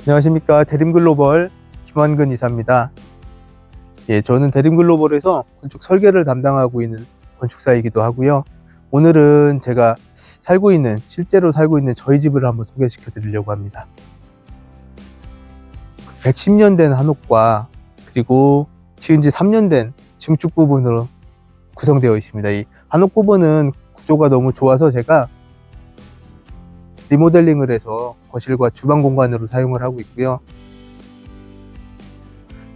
안녕하십니까. 대림글로벌 김환근 이사입니다. 저는 대림글로벌에서 건축 설계를 담당하고 있는 건축사이기도 하고요. 오늘은 제가 실제로 살고 있는 저희 집을 한번 소개시켜 드리려고 합니다. 110년 된 한옥과 그리고 지은 지 3년 된 증축 부분으로 구성되어 있습니다. 이 한옥 부분은 구조가 너무 좋아서 제가 리모델링을 해서 거실과 주방 공간으로 사용을 하고 있고요.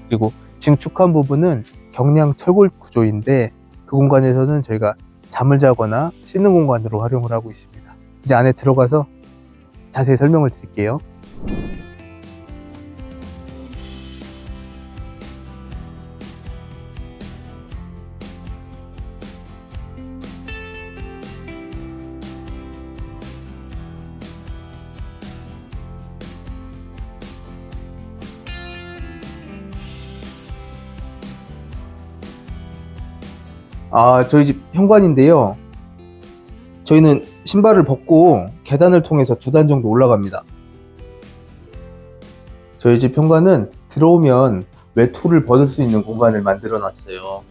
그리고 증축한 부분은 경량 철골 구조인데 그 공간에서는 저희가 잠을 자거나 씻는 공간으로 활용을 하고 있습니다. 이제 안에 들어가서 자세히 설명을 드릴게요. 저희 집 현관인데요. 저희는 신발을 벗고 계단을 통해서 2단 정도 올라갑니다. 저희 집 현관은 들어오면 외투를 벗을 수 있는 공간을 만들어 놨어요.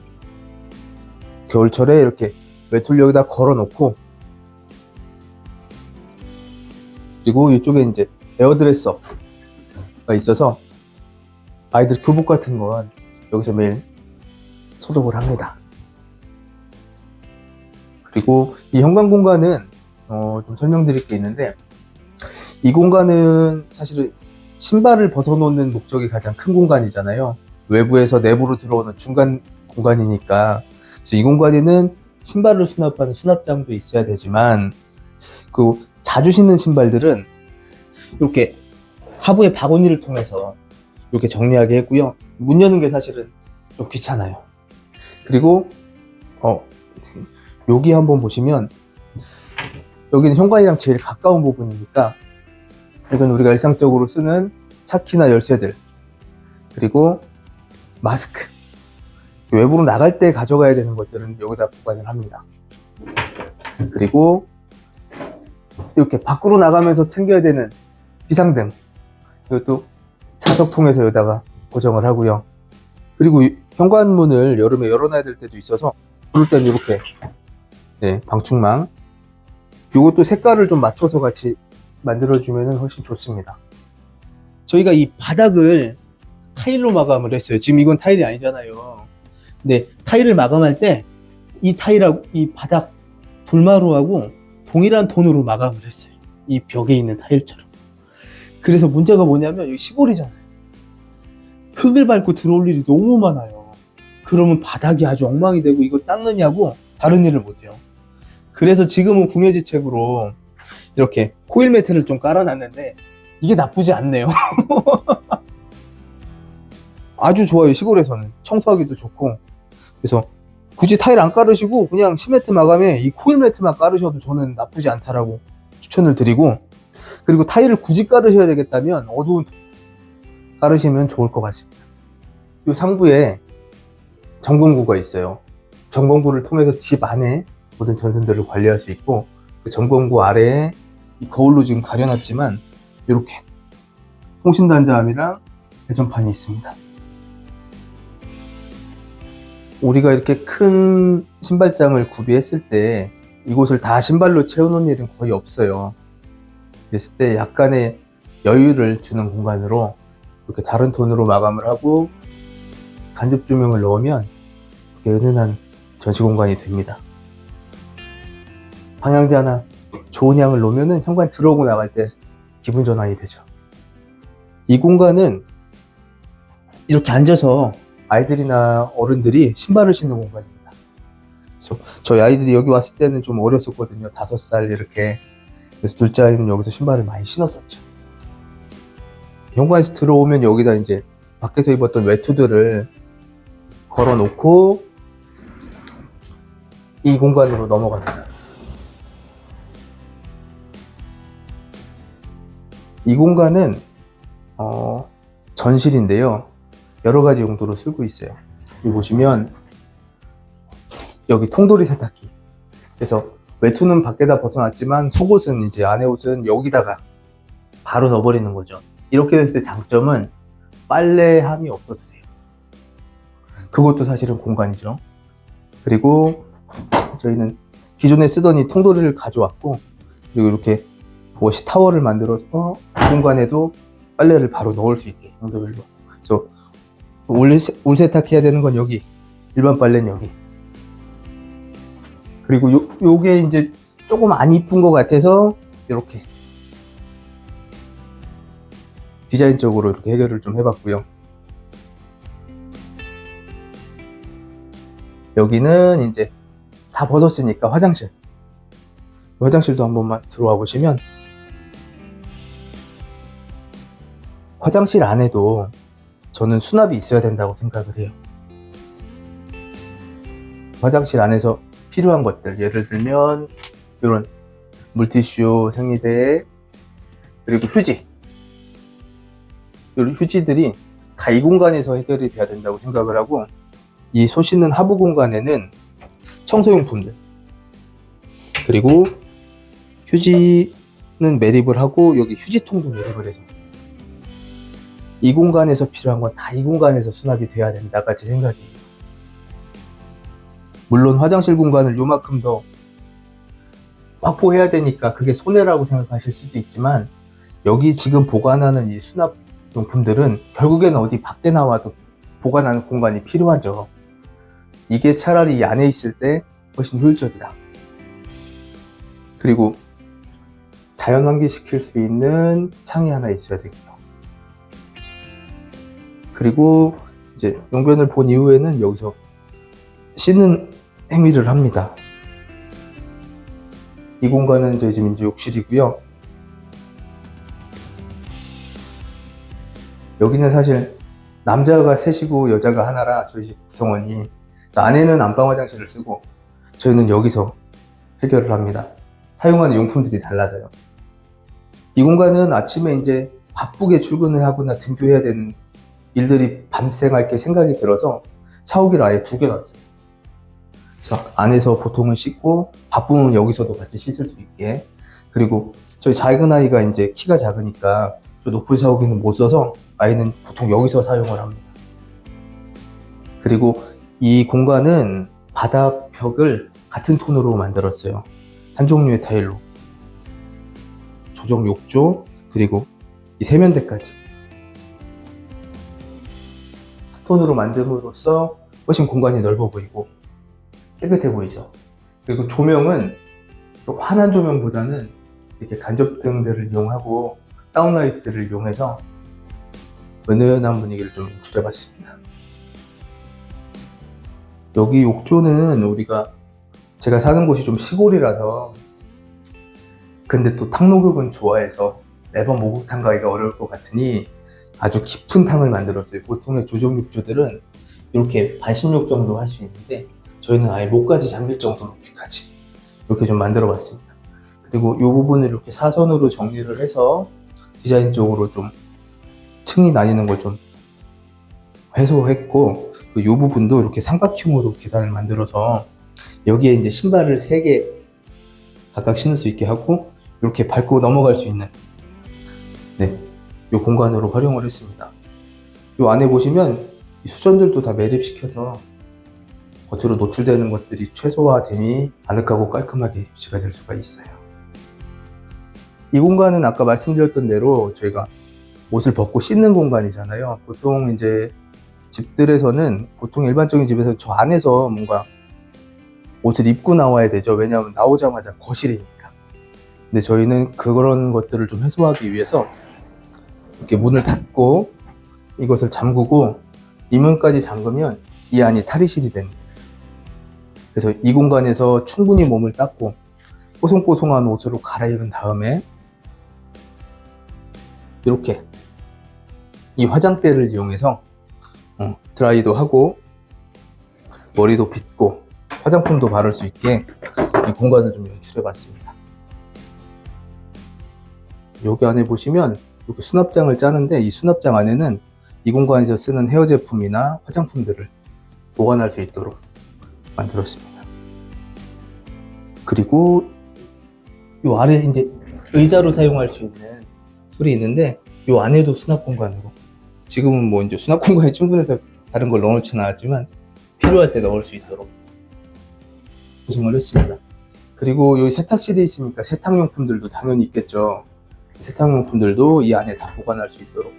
겨울철에 이렇게 외투를 여기다 걸어 놓고, 그리고 이쪽에 이제 에어드레서가 있어서 아이들 교복 같은 건 여기서 매일 소독을 합니다. 그리고 이 현관 공간은 좀 설명드릴 게 있는데, 이 공간은 사실은 신발을 벗어놓는 목적이 가장 큰 공간이잖아요. 외부에서 내부로 들어오는 중간 공간이니까. 그래서 이 공간에는 신발을 수납하는 수납장도 있어야 되지만, 그 자주 신는 신발들은 이렇게 하부의 바구니를 통해서 이렇게 정리하게 했고요. 문 여는 게 사실은 좀 귀찮아요. 그리고 여기 한번 보시면, 여기는 현관이랑 제일 가까운 부분이니까 이건 우리가 일상적으로 쓰는 차키나 열쇠들, 그리고 마스크, 외부로 나갈 때 가져가야 되는 것들은 여기다 보관을 합니다. 그리고 이렇게 밖으로 나가면서 챙겨야 되는 비상등, 이것도 자석통에서 여기다가 고정을 하고요. 그리고 현관문을 여름에 열어놔야 될 때도 있어서 그럴 때는 이렇게 방충망, 이것도 색깔을 좀 맞춰서 같이 만들어주면 훨씬 좋습니다. 저희가 이 바닥을 타일로 마감을 했어요. 지금 이건 타일이 아니잖아요. 근데 타일을 마감할 때 이 타일하고 이 바닥 돌마루하고 동일한 톤으로 마감을 했어요. 이 벽에 있는 타일처럼. 그래서 문제가 뭐냐면 여기 시골이잖아요. 흙을 밟고 들어올 일이 너무 많아요. 그러면 바닥이 아주 엉망이 되고 이거 닦느냐고 다른 일을 못해요. 그래서 지금은 궁여지책으로 이렇게 코일 매트를 좀 깔아놨는데 이게 나쁘지 않네요. 아주 좋아요. 시골에서는 청소하기도 좋고. 그래서 굳이 타일 안 깔으시고 그냥 시멘트 마감에 이 코일 매트만 깔으셔도 저는 나쁘지 않다라고 추천을 드리고, 그리고 타일을 굳이 깔으셔야 되겠다면 어두운 깔으시면 좋을 것 같습니다. 이 상부에 점검구가 있어요. 점검구를 통해서 집 안에 모든 전선들을 관리할 수 있고, 그 점검구 아래에 이 거울로 지금 가려놨지만 이렇게 통신단자함이랑 배전판이 있습니다. 우리가 이렇게 큰 신발장을 구비했을 때 이곳을 다 신발로 채워놓은 일은 거의 없어요. 그랬을 때 약간의 여유를 주는 공간으로 이렇게 다른 톤으로 마감을 하고 간접 조명을 넣으면 이렇게 은은한 전시 공간이 됩니다. 방향제 하나 좋은 향을 놓으면 현관 들어오고 나갈 때 기분 전환이 되죠. 이 공간은 이렇게 앉아서 아이들이나 어른들이 신발을 신는 공간입니다. 그래서 저희 아이들이 여기 왔을 때는 좀 어렸었거든요. 5살 이렇게. 그래서 둘째 아이는 여기서 신발을 많이 신었었죠. 현관에서 들어오면 여기다 이제 밖에서 입었던 외투들을 걸어 놓고 이 공간으로 넘어갑니다. 이 공간은 전실인데요. 여러 가지 용도로 쓰고 있어요. 여기 보시면 여기 통돌이 세탁기. 그래서 외투는 밖에다 벗어놨지만 속옷은 이제 안에 옷은 여기다가 바로 넣어버리는 거죠. 이렇게 됐을 때 장점은 빨래함이 없어도 돼요. 그것도 사실은 공간이죠. 그리고 저희는 기존에 쓰던 이 통돌이를 가져왔고, 그리고 이렇게 워시 타워를 만들어서 공간에도 빨래를 바로 넣을 수 있게 용도별로. 그래서 울 세탁해야 되는 건 여기, 일반 빨래는 여기. 그리고 요게 이제 조금 안 이쁜 것 같아서 이렇게 디자인적으로 이렇게 해결을 좀 해봤고요. 여기는 이제 다 벗었으니까 화장실. 화장실도 한 번만 들어와 보시면, 화장실 안에도 저는 수납이 있어야 된다고 생각을 해요. 화장실 안에서 필요한 것들, 예를 들면 이런 물티슈, 생리대, 그리고 휴지, 이런 휴지들이 다 이 공간에서 해결이 돼야 된다고 생각을 하고, 이 소 씻는 하부 공간에는 청소용품들, 그리고 휴지는 매립을 하고 여기 휴지통도 매립을 해서 이 공간에서 필요한 건 다 이 공간에서 수납이 돼야 된다가 제 생각이에요. 물론 화장실 공간을 요만큼 더 확보해야 되니까 그게 손해라고 생각하실 수도 있지만, 여기 지금 보관하는 이 수납용품들은 결국에는 어디 밖에 나와도 보관하는 공간이 필요하죠. 이게 차라리 이 안에 있을 때 훨씬 효율적이다. 그리고 자연 환기시킬 수 있는 창이 하나 있어야 되고요. 그리고 이제 용변을 본 이후에는 여기서 씻는 행위를 합니다. 이 공간은 저희 집 이제 욕실이고요. 여기는 사실 남자가 셋이고 여자가 하나라 저희 집 구성원이, 아내는 안방 화장실을 쓰고 저희는 여기서 해결을 합니다. 사용하는 용품들이 달라서요. 이 공간은 아침에 이제 바쁘게 출근을 하거나 등교해야 되는 일들이 밤생할 게 생각이 들어서 샤워기를 아예 2개 놨어요. 그래서 안에서 보통은 씻고 바쁘면 여기서도 같이 씻을 수 있게. 그리고 저희 작은 아이가 이제 키가 작으니까 높은 샤워기는 못 써서 아이는 보통 여기서 사용을 합니다. 그리고 이 공간은 바닥 벽을 같은 톤으로 만들었어요. 한 종류의 타일로. 조정 욕조, 그리고 이 세면대까지 한 톤으로 만듦으로써 훨씬 공간이 넓어 보이고 깨끗해 보이죠. 그리고 조명은 환한 조명보다는 이렇게 간접등들을 이용하고 다운라이트를 이용해서 은은한 분위기를 좀 연출해 봤습니다. 여기 욕조는 제가 사는 곳이 좀 시골이라서, 근데 또 탕목욕은 좋아해서 매번 목욕탕 가기가 어려울 것 같으니 아주 깊은 탕을 만들었어요. 보통의 조정 욕조들은 이렇게 반신욕 정도 할 수 있는데 저희는 아예 목까지 잠길 정도 높이까지 이렇게 좀 만들어 봤습니다. 그리고 이 부분을 이렇게 사선으로 정리를 해서 디자인적으로 좀 층이 나뉘는 걸 좀 해소했고, 이 부분도 이렇게 삼각형으로 계단을 만들어서 여기에 이제 신발을 3개 각각 신을 수 있게 하고 이렇게 밟고 넘어갈 수 있는 이 공간으로 활용을 했습니다. 이 안에 보시면 이 수전들도 다 매립시켜서 겉으로 노출되는 것들이 최소화되니 아늑하고 깔끔하게 유지가 될 수가 있어요. 이 공간은 아까 말씀드렸던 대로 저희가 옷을 벗고 씻는 공간이잖아요. 보통 이제 집들에서는, 보통 일반적인 집에서는 저 안에서 뭔가 옷을 입고 나와야 되죠. 왜냐하면 나오자마자 거실이니까. 근데 저희는 그런 것들을 좀 해소하기 위해서 이렇게 문을 닫고 이것을 잠그고 이 문까지 잠그면 이 안이 탈의실이 되는 거예요. 그래서 이 공간에서 충분히 몸을 닦고 뽀송뽀송한 옷으로 갈아입은 다음에 이렇게 이 화장대를 이용해서 드라이도 하고 머리도 빗고 화장품도 바를 수 있게 이 공간을 좀 연출해 봤습니다. 여기 안에 보시면 이렇게 수납장을 짜는데, 이 수납장 안에는 이 공간에서 쓰는 헤어 제품이나 화장품들을 보관할 수 있도록 만들었습니다. 그리고 이 아래 이제 의자로 사용할 수 있는 툴이 있는데, 요 안에도 수납 공간으로, 지금은 뭐 이제 수납 공간이 충분해서 다른 걸 넣어놓지는 않았지만 필요할 때 넣을 수 있도록 구성을 했습니다. 그리고 여기 세탁실이 있으니까 세탁용품들도 당연히 있겠죠. 세탁용품들도 이 안에 다 보관할 수 있도록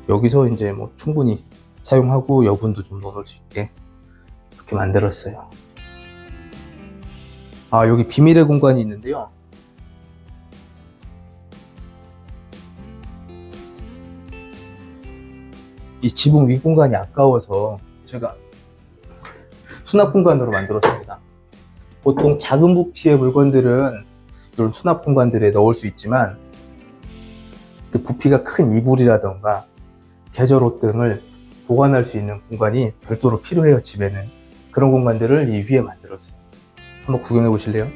여기서 이제 뭐 충분히 사용하고 여분도 좀 넣어놓을 수 있게 이렇게 만들었어요. 아, 여기 비밀의 공간이 있는데요. 이 지붕 위 공간이 아까워서 제가 수납 공간으로 만들었습니다. 보통 작은 부피의 물건들은 이런 수납 공간들에 넣을 수 있지만 그 부피가 큰 이불이라던가 계절옷 등을 보관할 수 있는 공간이 별도로 필요해요. 집에는 그런 공간들을 이 위에 만들었어요. 한번 구경해 보실래요?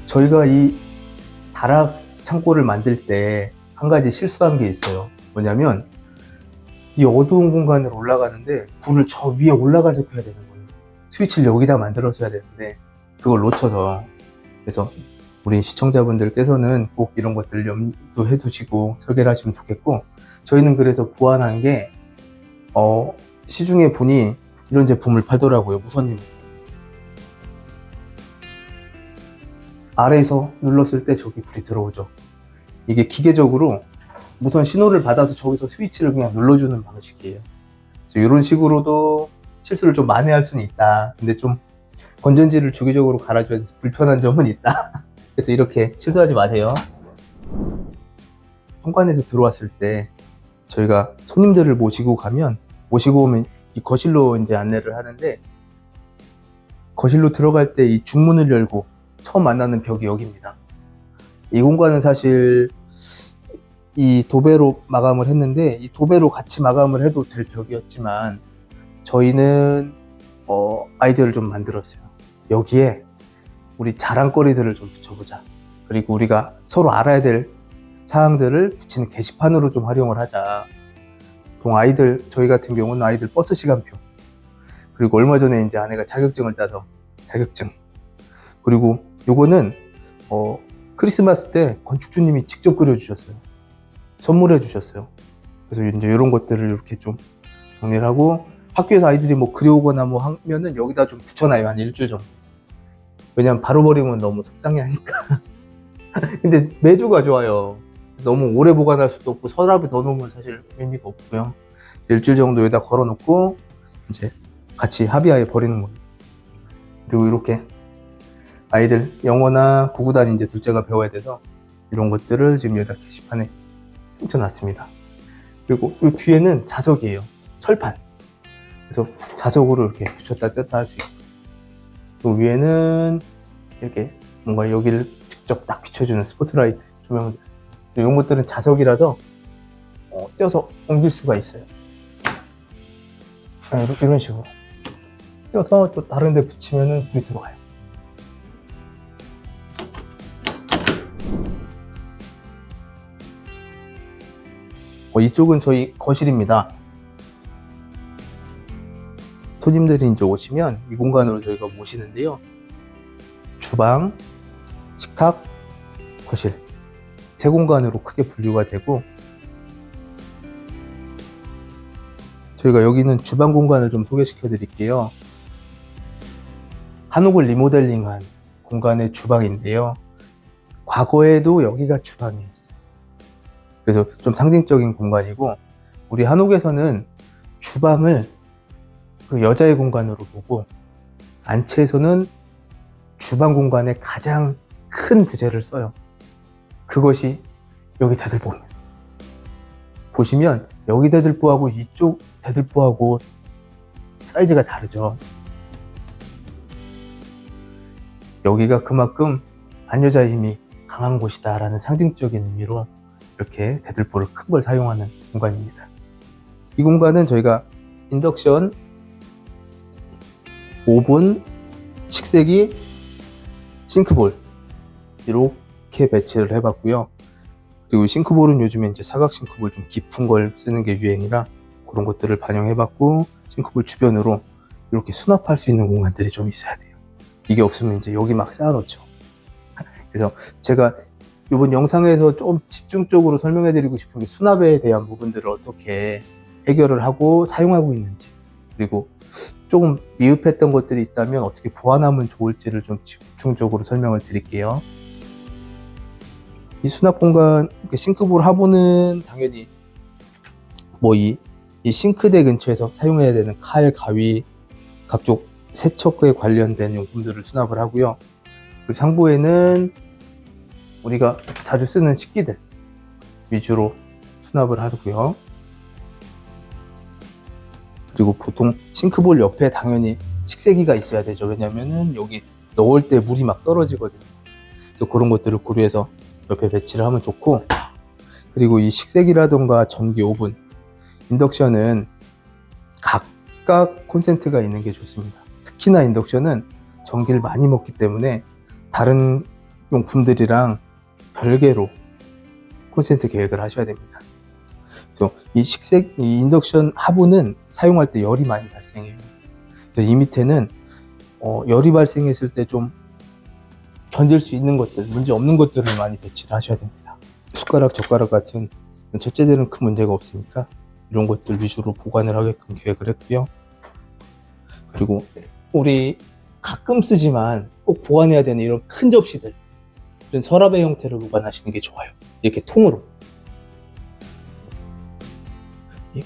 저희가 이 다락 창고를 만들 때 한 가지 실수한 게 있어요. 뭐냐면 이 어두운 공간으로 올라가는데 불을 저 위에 올라가서 켜야 되는 거예요. 스위치를 여기다 만들어서 해야 되는데 그걸 놓쳐서. 그래서 우리 시청자분들께서는 꼭 이런 것들 염두해 두시고 설계를 하시면 좋겠고, 저희는 그래서 보완한 게 시중에 보니 이런 제품을 팔더라고요. 무선님 아래에서 눌렀을 때 저기 불이 들어오죠. 이게 기계적으로 무선 신호를 받아서 저기서 스위치를 그냥 눌러주는 방식이에요. 그래서 이런 식으로도 실수를 좀 만회할 수는 있다. 근데 좀 건전지를 주기적으로 갈아줘야 돼서 불편한 점은 있다. 그래서 이렇게 실수하지 마세요. 현관에서 들어왔을 때 저희가 손님들을 모시고 오면 이 거실로 이제 안내를 하는데, 거실로 들어갈 때 이 중문을 열고 처음 만나는 벽이 여기입니다. 이 공간은 사실 이 도배로 마감을 했는데, 이 도배로 같이 마감을 해도 될 벽이었지만 저희는 아이디어를 좀 만들었어요. 여기에 우리 자랑거리들을 좀 붙여보자. 그리고 우리가 서로 알아야 될 사항들을 붙이는 게시판으로 좀 활용을 하자. 저희 같은 경우는 아이들 버스 시간표, 그리고 얼마 전에 이제 아내가 자격증을 따서 자격증, 그리고 요거는 크리스마스 때 건축주님이 직접 그려주셨어요. 선물해 주셨어요. 그래서 이제 이런 것들을 이렇게 좀 정리를 하고, 학교에서 아이들이 뭐 그려오거나 뭐 하면은 여기다 좀 붙여놔요. 한 일주일 정도. 왜냐면 바로 버리면 너무 속상해 하니까. 근데 매주 가져와요. 너무 오래 보관할 수도 없고 서랍에 넣어놓으면 사실 의미가 없고요. 일주일 정도 여기다 걸어놓고 이제 같이 합의하에 버리는 거예요. 그리고 이렇게 아이들 영어나 구구단 이제 둘째가 배워야 돼서 이런 것들을 지금 여기다 게시판에 훔쳐놨습니다. 그리고 이 뒤에는 자석이에요. 철판. 그래서 자석으로 이렇게 붙였다 뗐다 할 수 있고, 또 위에는 이렇게 뭔가 여기를 직접 딱 비춰주는 스포트라이트 조명들. 이런 것들은 자석이라서 떼어서 옮길 수가 있어요. 이런 식으로 떼어서 또 다른 데 붙이면은 불이 들어가요. 이쪽은 저희 거실입니다. 손님들이 이제 오시면 이 공간으로 저희가 모시는데요. 주방, 식탁, 거실 세 공간으로 크게 분류가 되고, 저희가 여기는 주방 공간을 좀 소개시켜 드릴게요. 한옥을 리모델링한 공간의 주방인데요. 과거에도 여기가 주방이었어요. 그래서 좀 상징적인 공간이고, 우리 한옥에서는 주방을 그 여자의 공간으로 보고, 안채에서는 주방 공간에 가장 큰 부재를 써요. 그것이 여기 대들보입니다. 보시면 여기 대들보하고 이쪽 대들보하고 사이즈가 다르죠. 여기가 그만큼 반여자의 힘이 강한 곳이다 라는 상징적인 의미로 이렇게 대들보를 큰 걸 사용하는 공간입니다. 이 공간은 저희가 인덕션, 오븐, 식세기, 싱크볼 이렇게 배치를 해봤고요. 그리고 싱크볼은 요즘에 이제 사각 싱크볼 좀 깊은 걸 쓰는 게 유행이라 그런 것들을 반영해봤고, 싱크볼 주변으로 이렇게 수납할 수 있는 공간들이 좀 있어야 돼요. 이게 없으면 이제 여기 막 쌓아놓죠. 그래서 제가 이번 영상에서 좀 집중적으로 설명해 드리고 싶은 게 수납에 대한 부분들을 어떻게 해결을 하고 사용하고 있는지, 그리고 조금 미흡했던 것들이 있다면 어떻게 보완하면 좋을지를 좀 집중적으로 설명을 드릴게요. 이 수납 공간, 싱크볼 하부는 당연히 뭐 이 싱크대 근처에서 사용해야 되는 칼, 가위, 각종 세척에 관련된 용품들을 수납을 하고요. 그 상부에는 우리가 자주 쓰는 식기들 위주로 수납을 하고요. 그리고 보통 싱크볼 옆에 당연히 식세기가 있어야 되죠. 왜냐면은 여기 넣을 때 물이 막 떨어지거든요. 그래서 그런 것들을 고려해서 옆에 배치를 하면 좋고, 그리고 이 식세기라던가 전기 오븐, 인덕션은 각각 콘센트가 있는 게 좋습니다. 특히나 인덕션은 전기를 많이 먹기 때문에 다른 용품들이랑 별개로 콘센트 계획을 하셔야 됩니다. 그래서 이 인덕션 하부는 사용할 때 열이 많이 발생해요. 그래서 이 밑에는 열이 발생했을 때 좀 견딜 수 있는 것들, 문제 없는 것들을 많이 배치를 하셔야 됩니다. 숟가락, 젓가락 같은 첫째들은 큰 문제가 없으니까 이런 것들 위주로 보관을 하게끔 계획을 했고요. 그리고 우리 가끔 쓰지만 꼭 보관해야 되는 이런 큰 접시들, 이런 서랍의 형태로 보관하시는 게 좋아요. 이렇게 통으로.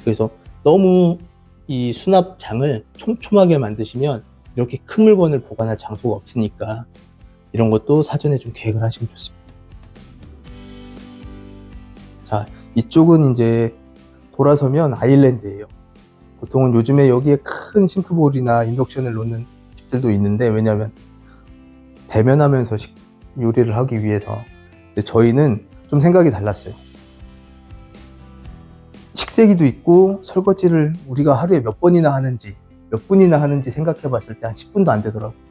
그래서 너무 이 수납장을 촘촘하게 만드시면 이렇게 큰 물건을 보관할 장소가 없으니까 이런 것도 사전에 좀 계획을 하시면 좋습니다. 자, 이쪽은 이제 돌아서면 아일랜드예요. 보통은 요즘에 여기에 큰 싱크볼이나 인덕션을 놓는 집들도 있는데, 왜냐하면 대면하면서 요리를 하기 위해서. 근데 저희는 좀 생각이 달랐어요. 식세기도 있고 설거지를 우리가 하루에 몇 번이나 하는지, 몇 분이나 하는지 생각해 봤을 때 한 10분도 안 되더라고요.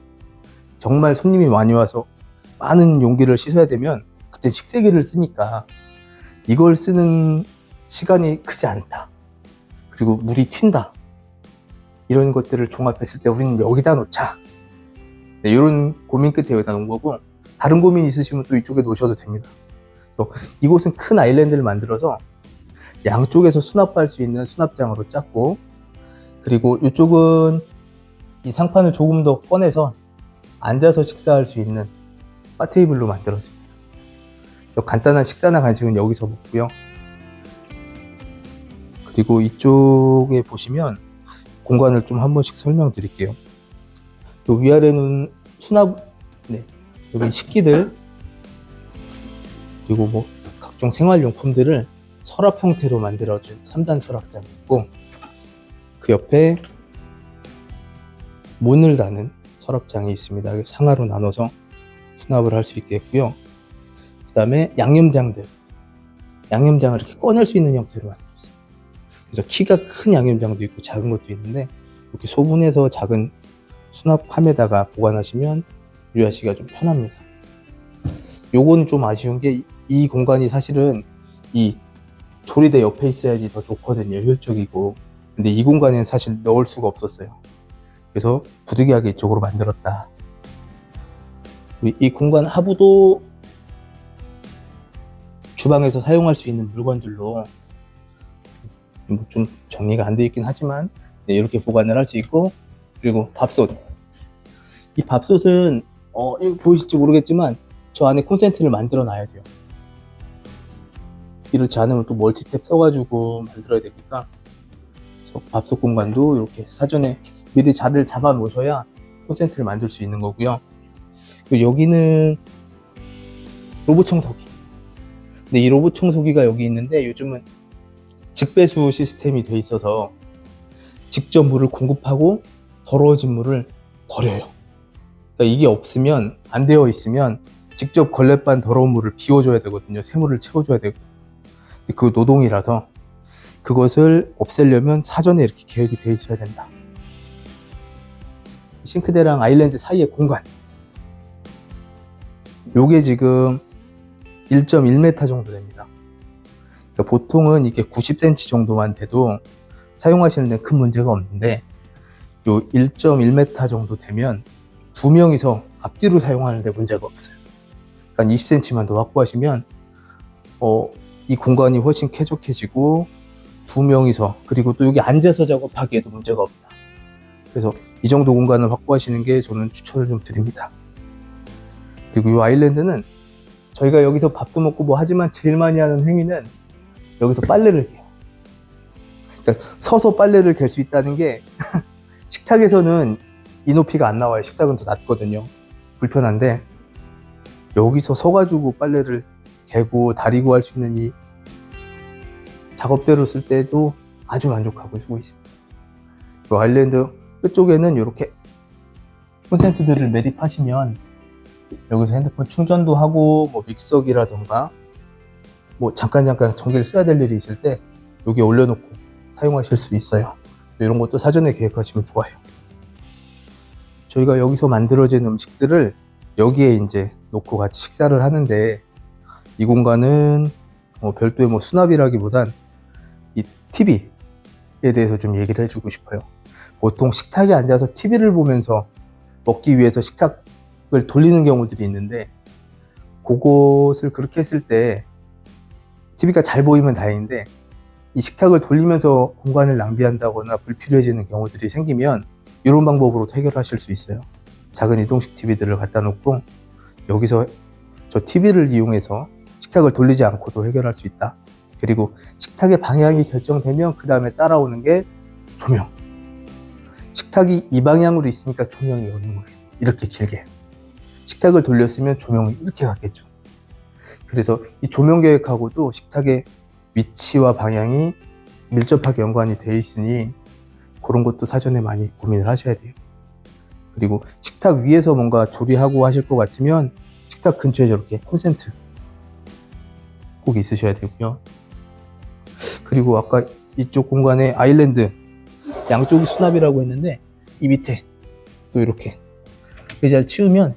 정말 손님이 많이 와서 많은 용기를 씻어야 되면 그때 식세기를 쓰니까 이걸 쓰는 시간이 크지 않다. 그리고 물이 튄다. 이런 것들을 종합했을 때 우리는 여기다 놓자. 네, 이런 고민 끝에 여기다 놓은 거고, 다른 고민 있으시면 또 이쪽에 놓으셔도 됩니다. 이곳은 큰 아일랜드를 만들어서 양쪽에서 수납할 수 있는 수납장으로 짰고, 그리고 이쪽은 이 상판을 조금 더 꺼내서 앉아서 식사할 수 있는 바 테이블로 만들었습니다. 간단한 식사나 간식은 여기서 먹고요. 그리고 이쪽에 보시면 공간을 좀 한 번씩 설명드릴게요. 위아래는 수납, 여기 식기들, 그리고 뭐 각종 생활용품들을 서랍 형태로 만들어진 3단 서랍장이 있고, 그 옆에 문을 다는 서랍장이 있습니다. 상하로 나눠서 수납을 할 수 있겠고요. 그 다음에 양념장을 이렇게 꺼낼 수 있는 형태로 만들었어요. 그래서 키가 큰 양념장도 있고 작은 것도 있는데, 이렇게 소분해서 작은 수납함에다가 보관하시면 요리하시기가 좀 편합니다. 요거는 좀 아쉬운 게, 이 공간이 사실은 이 조리대 옆에 있어야지 더 좋거든요. 효율적이고. 근데 이 공간에는 사실 넣을 수가 없었어요. 그래서 부득이하게 이쪽으로 만들었다. 이 공간 하부도 주방에서 사용할 수 있는 물건들로 좀 정리가 안 되어 있긴 하지만 이렇게 보관을 할 수 있고, 그리고 밥솥. 이 밥솥은 여기 보이실지 모르겠지만 저 안에 콘센트를 만들어 놔야 돼요. 이렇지 않으면 또 멀티탭 써가지고 만들어야 되니까, 밥솥 공간도 이렇게 사전에 미리 자리를 잡아 놓으셔야 콘센트를 만들 수 있는 거고요. 그리고 여기는 로봇 청소기. 근데 이 로봇 청소기가 여기 있는데 요즘은 직배수 시스템이 돼 있어서 직접 물을 공급하고 더러워진 물을 버려요. 그러니까 이게 없으면, 안 되어 있으면 직접 걸레반 더러운 물을 비워줘야 되거든요. 새물을 채워줘야 되고. 그 노동이라서 그것을 없애려면 사전에 이렇게 계획이 되어 있어야 된다. 싱크대랑 아일랜드 사이의 공간, 요게 지금 1.1m 정도 됩니다. 그러니까 보통은 이게 90cm 정도만 돼도 사용하시는 데 큰 문제가 없는데, 요 1.1m 정도 되면 두 명이서 앞뒤로 사용하는데 문제가 없어요. 그러니까 20cm만 더 확보하시면 이 공간이 훨씬 쾌적해지고 두 명이서 그리고 또 여기 앉아서 작업하기에도 문제가 없다. 그래서 이 정도 공간을 확보하시는 게 저는 추천을 좀 드립니다. 그리고 이 아일랜드는 저희가 여기서 밥도 먹고 뭐 하지만 제일 많이 하는 행위는 여기서 빨래를 개요. 그러니까 서서 빨래를 갤 수 있다는 게 식탁에서는 이 높이가 안 나와요. 식탁은 더 낮거든요. 불편한데 여기서 서가지고 빨래를 개고 다리고 할 수 있는 이 작업대로 쓸 때도 아주 만족하고 쓰고 있습니다. 이 아일랜드 끝쪽에는 이렇게 콘센트들을 매립하시면 여기서 핸드폰 충전도 하고 뭐 믹서기라던가 뭐 잠깐 전기를 써야 될 일이 있을 때 여기 올려놓고 사용하실 수 있어요. 이런 것도 사전에 계획하시면 좋아요. 저희가 여기서 만들어진 음식들을 여기에 이제 놓고 같이 식사를 하는데 이 공간은 별도의 뭐 수납이라기보단 이 TV에 대해서 좀 얘기를 해주고 싶어요. 보통 식탁에 앉아서 TV를 보면서 먹기 위해서 식탁을 돌리는 경우들이 있는데 그것을 그렇게 했을 때 TV가 잘 보이면 다행인데 이 식탁을 돌리면서 공간을 낭비한다거나 불필요해지는 경우들이 생기면 이런 방법으로 해결하실 수 있어요. 작은 이동식 TV들을 갖다 놓고 여기서 저 TV를 이용해서 식탁을 돌리지 않고도 해결할 수 있다. 그리고 식탁의 방향이 결정되면 그 다음에 따라오는 게 조명. 식탁이 이 방향으로 있으니까 조명이 오는 거예요. 이렇게 길게. 식탁을 돌렸으면 조명이 이렇게 갔겠죠. 그래서 이 조명 계획하고도 식탁의 위치와 방향이 밀접하게 연관이 되어 있으니 그런 것도 사전에 많이 고민을 하셔야 돼요. 그리고 식탁 위에서 뭔가 조리하고 하실 것 같으면 식탁 근처에 저렇게 콘센트 꼭 있으셔야 되고요. 그리고 아까 이쪽 공간에 아일랜드 양쪽이 수납이라고 했는데 이 밑에 또 이렇게 의자를 치우면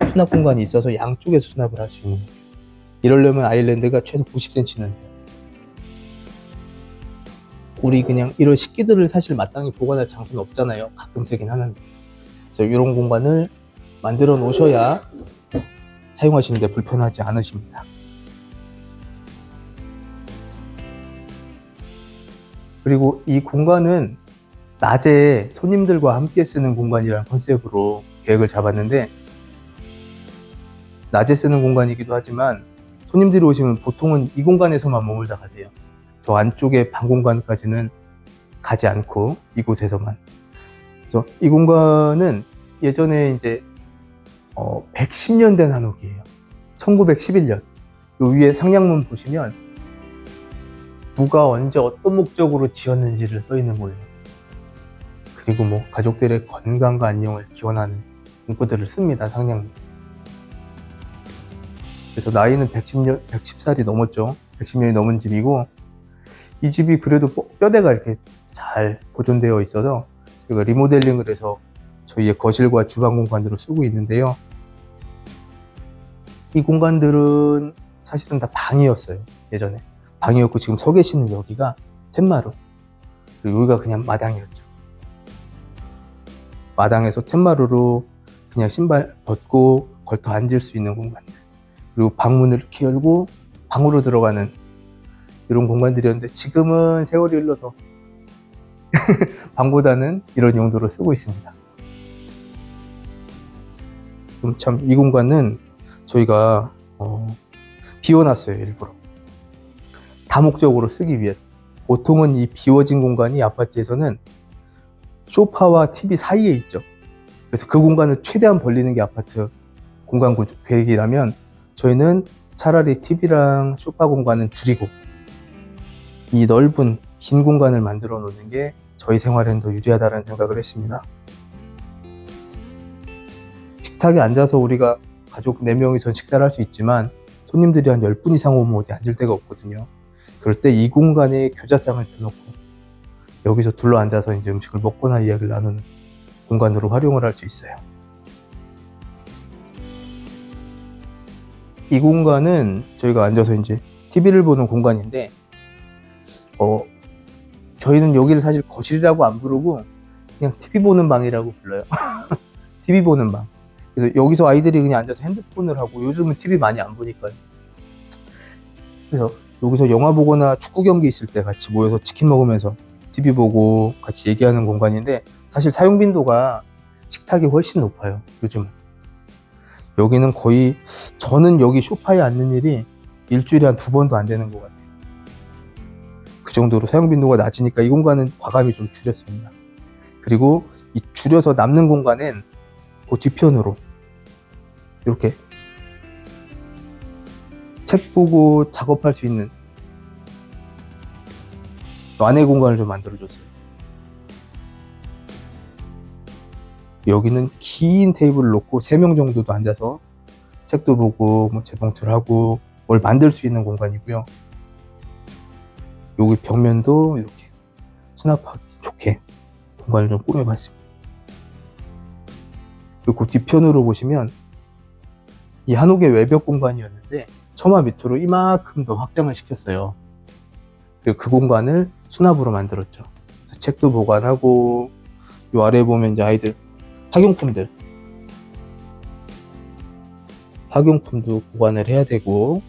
수납 공간이 있어서 양쪽에서 수납을 할 수 있는 거예요. 이러려면 아일랜드가 최소 90cm는 돼요. 우리 그냥 이런 식기들을 사실 마땅히 보관할 장소는 없잖아요. 가끔 쓰긴 하는데. 그래서 이런 공간을 만들어 놓으셔야 사용하시는데 불편하지 않으십니다. 그리고 이 공간은 낮에 손님들과 함께 쓰는 공간이라는 컨셉으로 계획을 잡았는데 낮에 쓰는 공간이기도 하지만 손님들이 오시면 보통은 이 공간에서만 머물다 가세요. 저 안쪽에 방 공간까지는 가지 않고 이곳에서만. 그래서 이 공간은 예전에 이제 110년 된 한옥이에요. 1911년. 요 위에 상량문 보시면 누가 언제 어떤 목적으로 지었는지를 써 있는 거예요. 그리고 뭐 가족들의 건강과 안녕을 기원하는 문구들을 씁니다. 상량문. 그래서 나이는 110살이 넘었죠. 110년이 넘은 집이고 이 집이 그래도 뼈대가 이렇게 잘 보존되어 있어서 저희가 리모델링을 해서 저희의 거실과 주방 공간으로 쓰고 있는데요. 이 공간들은 사실은 다 방이었어요. 예전에 방이었고 지금 서 계시는 여기가 텐마루, 그리고 여기가 그냥 마당이었죠. 마당에서 텐마루로 그냥 신발 벗고 걸터 앉을 수 있는 공간들, 그리고 방문을 이렇게 열고 방으로 들어가는 이런 공간들이었는데 지금은 세월이 흘러서 방보다는 이런 용도로 쓰고 있습니다. 그럼 참 이 공간은 저희가 비워놨어요. 일부러 다목적으로 쓰기 위해서. 보통은 이 비워진 공간이 아파트에서는 소파와 TV 사이에 있죠. 그래서 그 공간을 최대한 벌리는 게 아파트 공간 구조 계획이라면 저희는 차라리 TV랑 소파 공간은 줄이고 이 넓은 긴 공간을 만들어 놓는 게 저희 생활에는 더 유리하다는 생각을 했습니다. 식탁에 앉아서 우리가 가족 4명이서 식사를 할 수 있지만 손님들이 한 10분 이상 오면 어디 앉을 데가 없거든요. 그럴 때 이 공간에 교자상을 펴놓고 여기서 둘러 앉아서 이제 음식을 먹거나 이야기를 나누는 공간으로 활용을 할 수 있어요. 이 공간은 저희가 앉아서 이제 TV를 보는 공간인데 저희는 여기를 사실 거실이라고 안 부르고 그냥 TV 보는 방이라고 불러요. TV 보는 방. 그래서 여기서 아이들이 그냥 앉아서 핸드폰을 하고, 요즘은 TV 많이 안 보니까요. 그래서 여기서 영화 보거나 축구 경기 있을 때 같이 모여서 치킨 먹으면서 TV 보고 같이 얘기하는 공간인데, 사실 사용 빈도가 식탁이 훨씬 높아요, 요즘은. 여기는 거의, 저는 여기 소파에 앉는 일이 일주일에 한 2번도 안 되는 것 같아요. 그 정도로 사용 빈도가 낮으니까 이 공간은 과감히 좀 줄였습니다. 그리고 이 줄여서 남는 공간엔 그 뒤편으로 이렇게 책 보고 작업할 수 있는 안의 공간을 좀 만들어줬어요. 여기는 긴 테이블을 놓고 3명 정도도 앉아서 책도 보고 뭐 재봉틀 하고 뭘 만들 수 있는 공간이고요. 여기 벽면도 이렇게 수납하기 좋게 공간을 좀 꾸며봤습니다. 그리고 뒤편으로 보시면 이 한옥의 외벽 공간이었는데 처마 밑으로 이만큼 더 확장을 시켰어요. 그리고 그 공간을 수납으로 만들었죠. 그래서 책도 보관하고, 이 아래에 보면 이제 아이들 학용품도 보관을 해야 되고,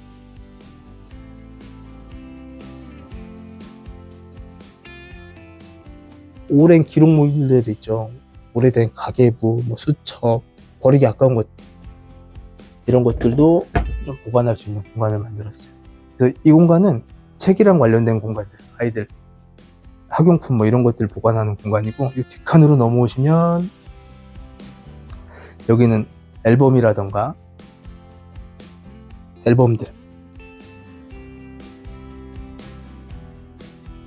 오랜 기록물들 있죠. 오래된 가계부, 뭐 수첩, 버리기 아까운 것, 이런 것들도 좀 보관할 수 있는 공간을 만들었어요. 그래서 이 공간은 책이랑 관련된 공간들, 아이들 학용품 뭐 이런 것들 보관하는 공간이고, 이 뒷칸으로 넘어오시면 여기는 앨범이라던가 앨범들,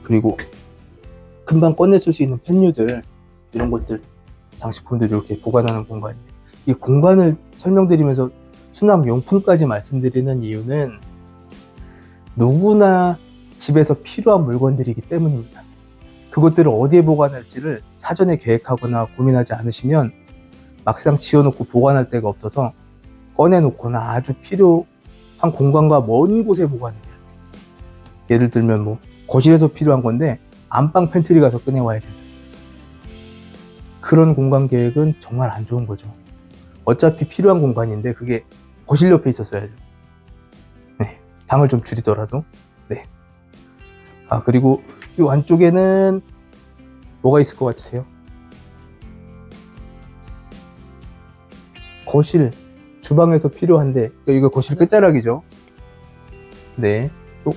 그리고 금방 꺼내 쓸 수 있는 펜류들, 이런 것들, 장식품들 이렇게 보관하는 공간이에요. 이 공간을 설명드리면서 수납용품까지 말씀드리는 이유는 누구나 집에서 필요한 물건들이기 때문입니다. 그것들을 어디에 보관할지를 사전에 계획하거나 고민하지 않으시면 막상 지어놓고 보관할 데가 없어서 꺼내놓거나 아주 필요한 공간과 먼 곳에 보관을 해야 돼요. 예를 들면 뭐 거실에서 필요한 건데 안방 팬트리 가서 꺼내와야 되는, 그런 공간 계획은 정말 안 좋은 거죠. 어차피 필요한 공간인데 그게 거실 옆에 있었어야죠. 네, 방을 좀 줄이더라도. 네. 그리고 이 안쪽에는 뭐가 있을 것 같으세요? 거실, 주방에서 필요한데, 이거 거실 끝자락이죠. 네, 또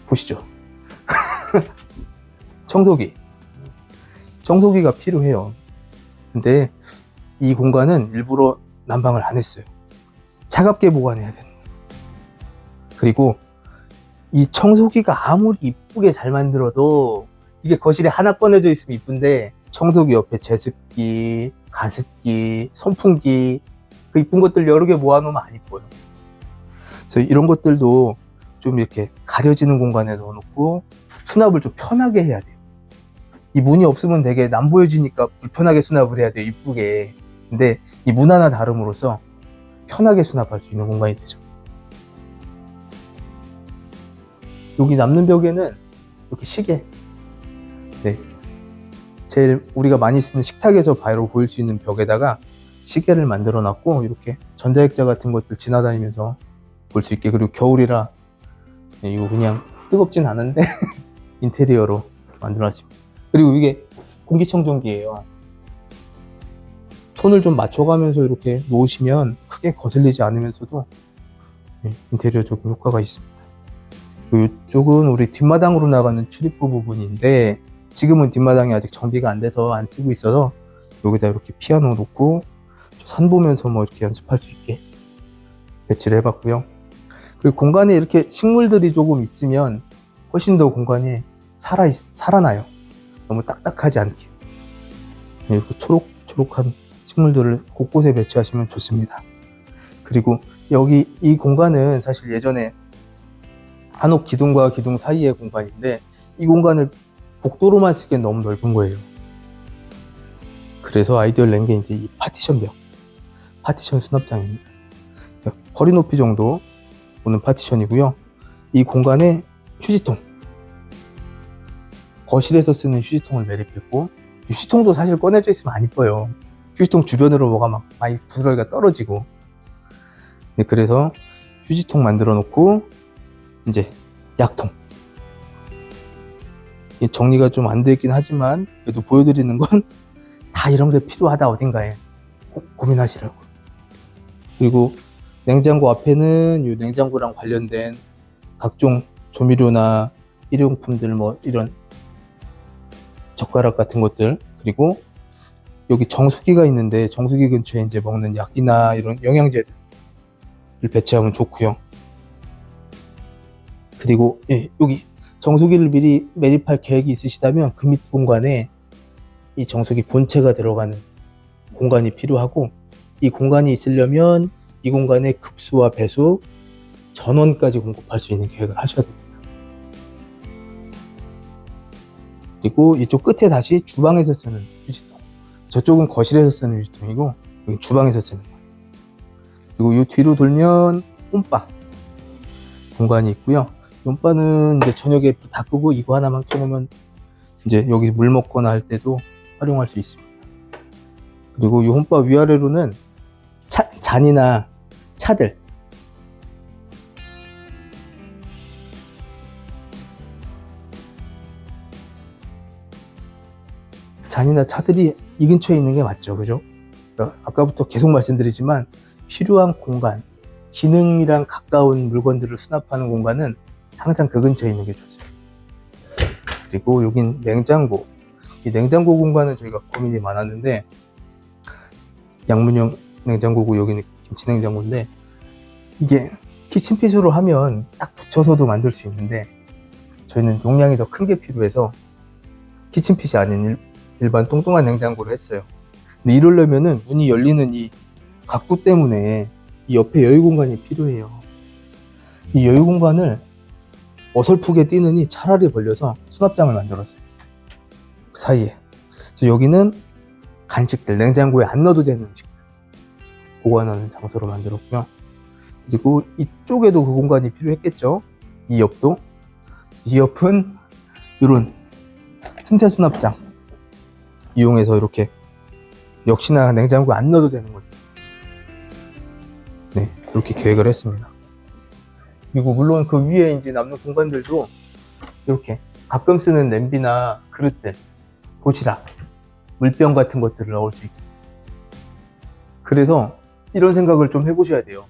보시죠. 청소기가 필요해요. 근데 이 공간은 일부러 난방을 안 했어요. 차갑게 보관해야 되는 거예요. 그리고 이 청소기가 아무리 이쁘게 잘 만들어도 이게 거실에 하나 꺼내져 있으면 이쁜데, 청소기 옆에 제습기, 가습기, 선풍기, 그 이쁜 것들 여러 개 모아놓으면 안 이뻐요. 그래서 이런 것들도 좀 이렇게 가려지는 공간에 넣어놓고 수납을 좀 편하게 해야 돼요. 이 문이 없으면 되게 남 보여지니까 불편하게 수납을 해야 돼요, 이쁘게. 근데 이 문 하나 다름으로써 편하게 수납할 수 있는 공간이 되죠. 여기 남는 벽에는 이렇게 시계, 네, 제일 우리가 많이 쓰는 식탁에서 바로 보일 수 있는 벽에다가 시계를 만들어 놨고, 이렇게 전자액자 같은 것들 지나다니면서 볼 수 있게. 그리고 겨울이라, 네, 이거 그냥 뜨겁진 않은데 인테리어로 만들어 놨습니다. 그리고 이게 공기청정기예요. 톤을 좀 맞춰가면서 이렇게 놓으시면 크게 거슬리지 않으면서도 인테리어적으로 효과가 있습니다. 이쪽은 우리 뒷마당으로 나가는 출입구 부분인데, 지금은 뒷마당이 아직 정비가 안 돼서 안 쓰고 있어서 여기다 이렇게 피아노 놓고 산 보면서 뭐 이렇게 연습할 수 있게 배치를 해봤고요. 그리고 공간에 이렇게 식물들이 조금 있으면 훨씬 더 공간이 살아나요. 너무 딱딱하지 않게. 이렇게 초록초록한 식물들을 곳곳에 배치하시면 좋습니다. 그리고 여기 이 공간은 사실 예전에 한옥 기둥과 기둥 사이의 공간인데, 이 공간을 복도로만 쓰기엔 너무 넓은 거예요. 그래서 아이디어를 낸 게 이제 이 파티션 수납장입니다. 허리 높이 정도 오는 파티션이고요. 이 공간에 휴지통, 거실에서 쓰는 휴지통을 매립했고, 휴지통도 사실 꺼내져 있으면 안 이뻐요. 휴지통 주변으로 뭐가 막 많이 부스러기가 떨어지고. 네, 그래서 휴지통 만들어 놓고 이제 약통. 정리가 좀 안 돼 있긴 하지만 그래도 보여드리는 건 다 이런 게 필요하다 어딘가에 꼭 고민하시라고. 그리고 냉장고 앞에는 이 냉장고랑 관련된 각종 조미료나 일회용품들, 뭐 이런 젓가락 같은 것들, 그리고 여기 정수기가 있는데 정수기 근처에 이제 먹는 약이나 이런 영양제들을 배치하면 좋고요. 그리고 여기 정수기를 미리 매립할 계획이 있으시다면 그 밑 공간에 이 정수기 본체가 들어가는 공간이 필요하고, 이 공간이 있으려면 이 공간에 급수와 배수, 전원까지 공급할 수 있는 계획을 하셔야 됩니다. 그리고 이쪽 끝에 다시 주방에서 쓰는 휴지통, 저쪽은 거실에서 쓰는 휴지통이고 여기 주방에서 쓰는 거예요. 그리고 이 뒤로 돌면 홈바 공간이 있고요. 홈바는 이제 저녁에 불 다 끄고 이거 하나만 켜놓으면 이제 여기 물 먹거나 할 때도 활용할 수 있습니다. 그리고 이 홈바 위아래로는 잔이나 차들, 잔이나 차들이 이 근처에 있는 게 맞죠, 그죠? 아까부터 계속 말씀드리지만 필요한 공간, 기능이랑 가까운 물건들을 수납하는 공간은 항상 그 근처에 있는 게 좋습니다. 그리고 여긴 냉장고. 이 냉장고 공간은 저희가 고민이 많았는데, 양문형 냉장고고 여기는 김치 냉장고인데, 이게 키친핏으로 하면 딱 붙여서도 만들 수 있는데 저희는 용량이 더 큰 게 필요해서 키친핏이 아닌 일반 뚱뚱한 냉장고를 했어요. 근데 이러려면은 문이 열리는 이 각도 때문에 이 옆에 여유 공간이 필요해요. 이 여유 공간을 어설프게 뛰느니 차라리 벌려서 수납장을 만들었어요. 그 사이에. 그래서 여기는 간식들, 냉장고에 안 넣어도 되는 음식들 보관하는 장소로 만들었고요. 그리고 이쪽에도 그 공간이 필요했겠죠. 이 옆도. 이 옆은 이런 틈새 수납장 이용해서 이렇게 역시나 냉장고에 안 넣어도 되는 거죠. 네, 이렇게 계획을 했습니다. 그리고 물론 그 위에 이제 남는 공간들도 이렇게 가끔 쓰는 냄비나 그릇들, 도시락, 물병 같은 것들을 넣을 수 있고. 그래서 이런 생각을 좀 해보셔야 돼요.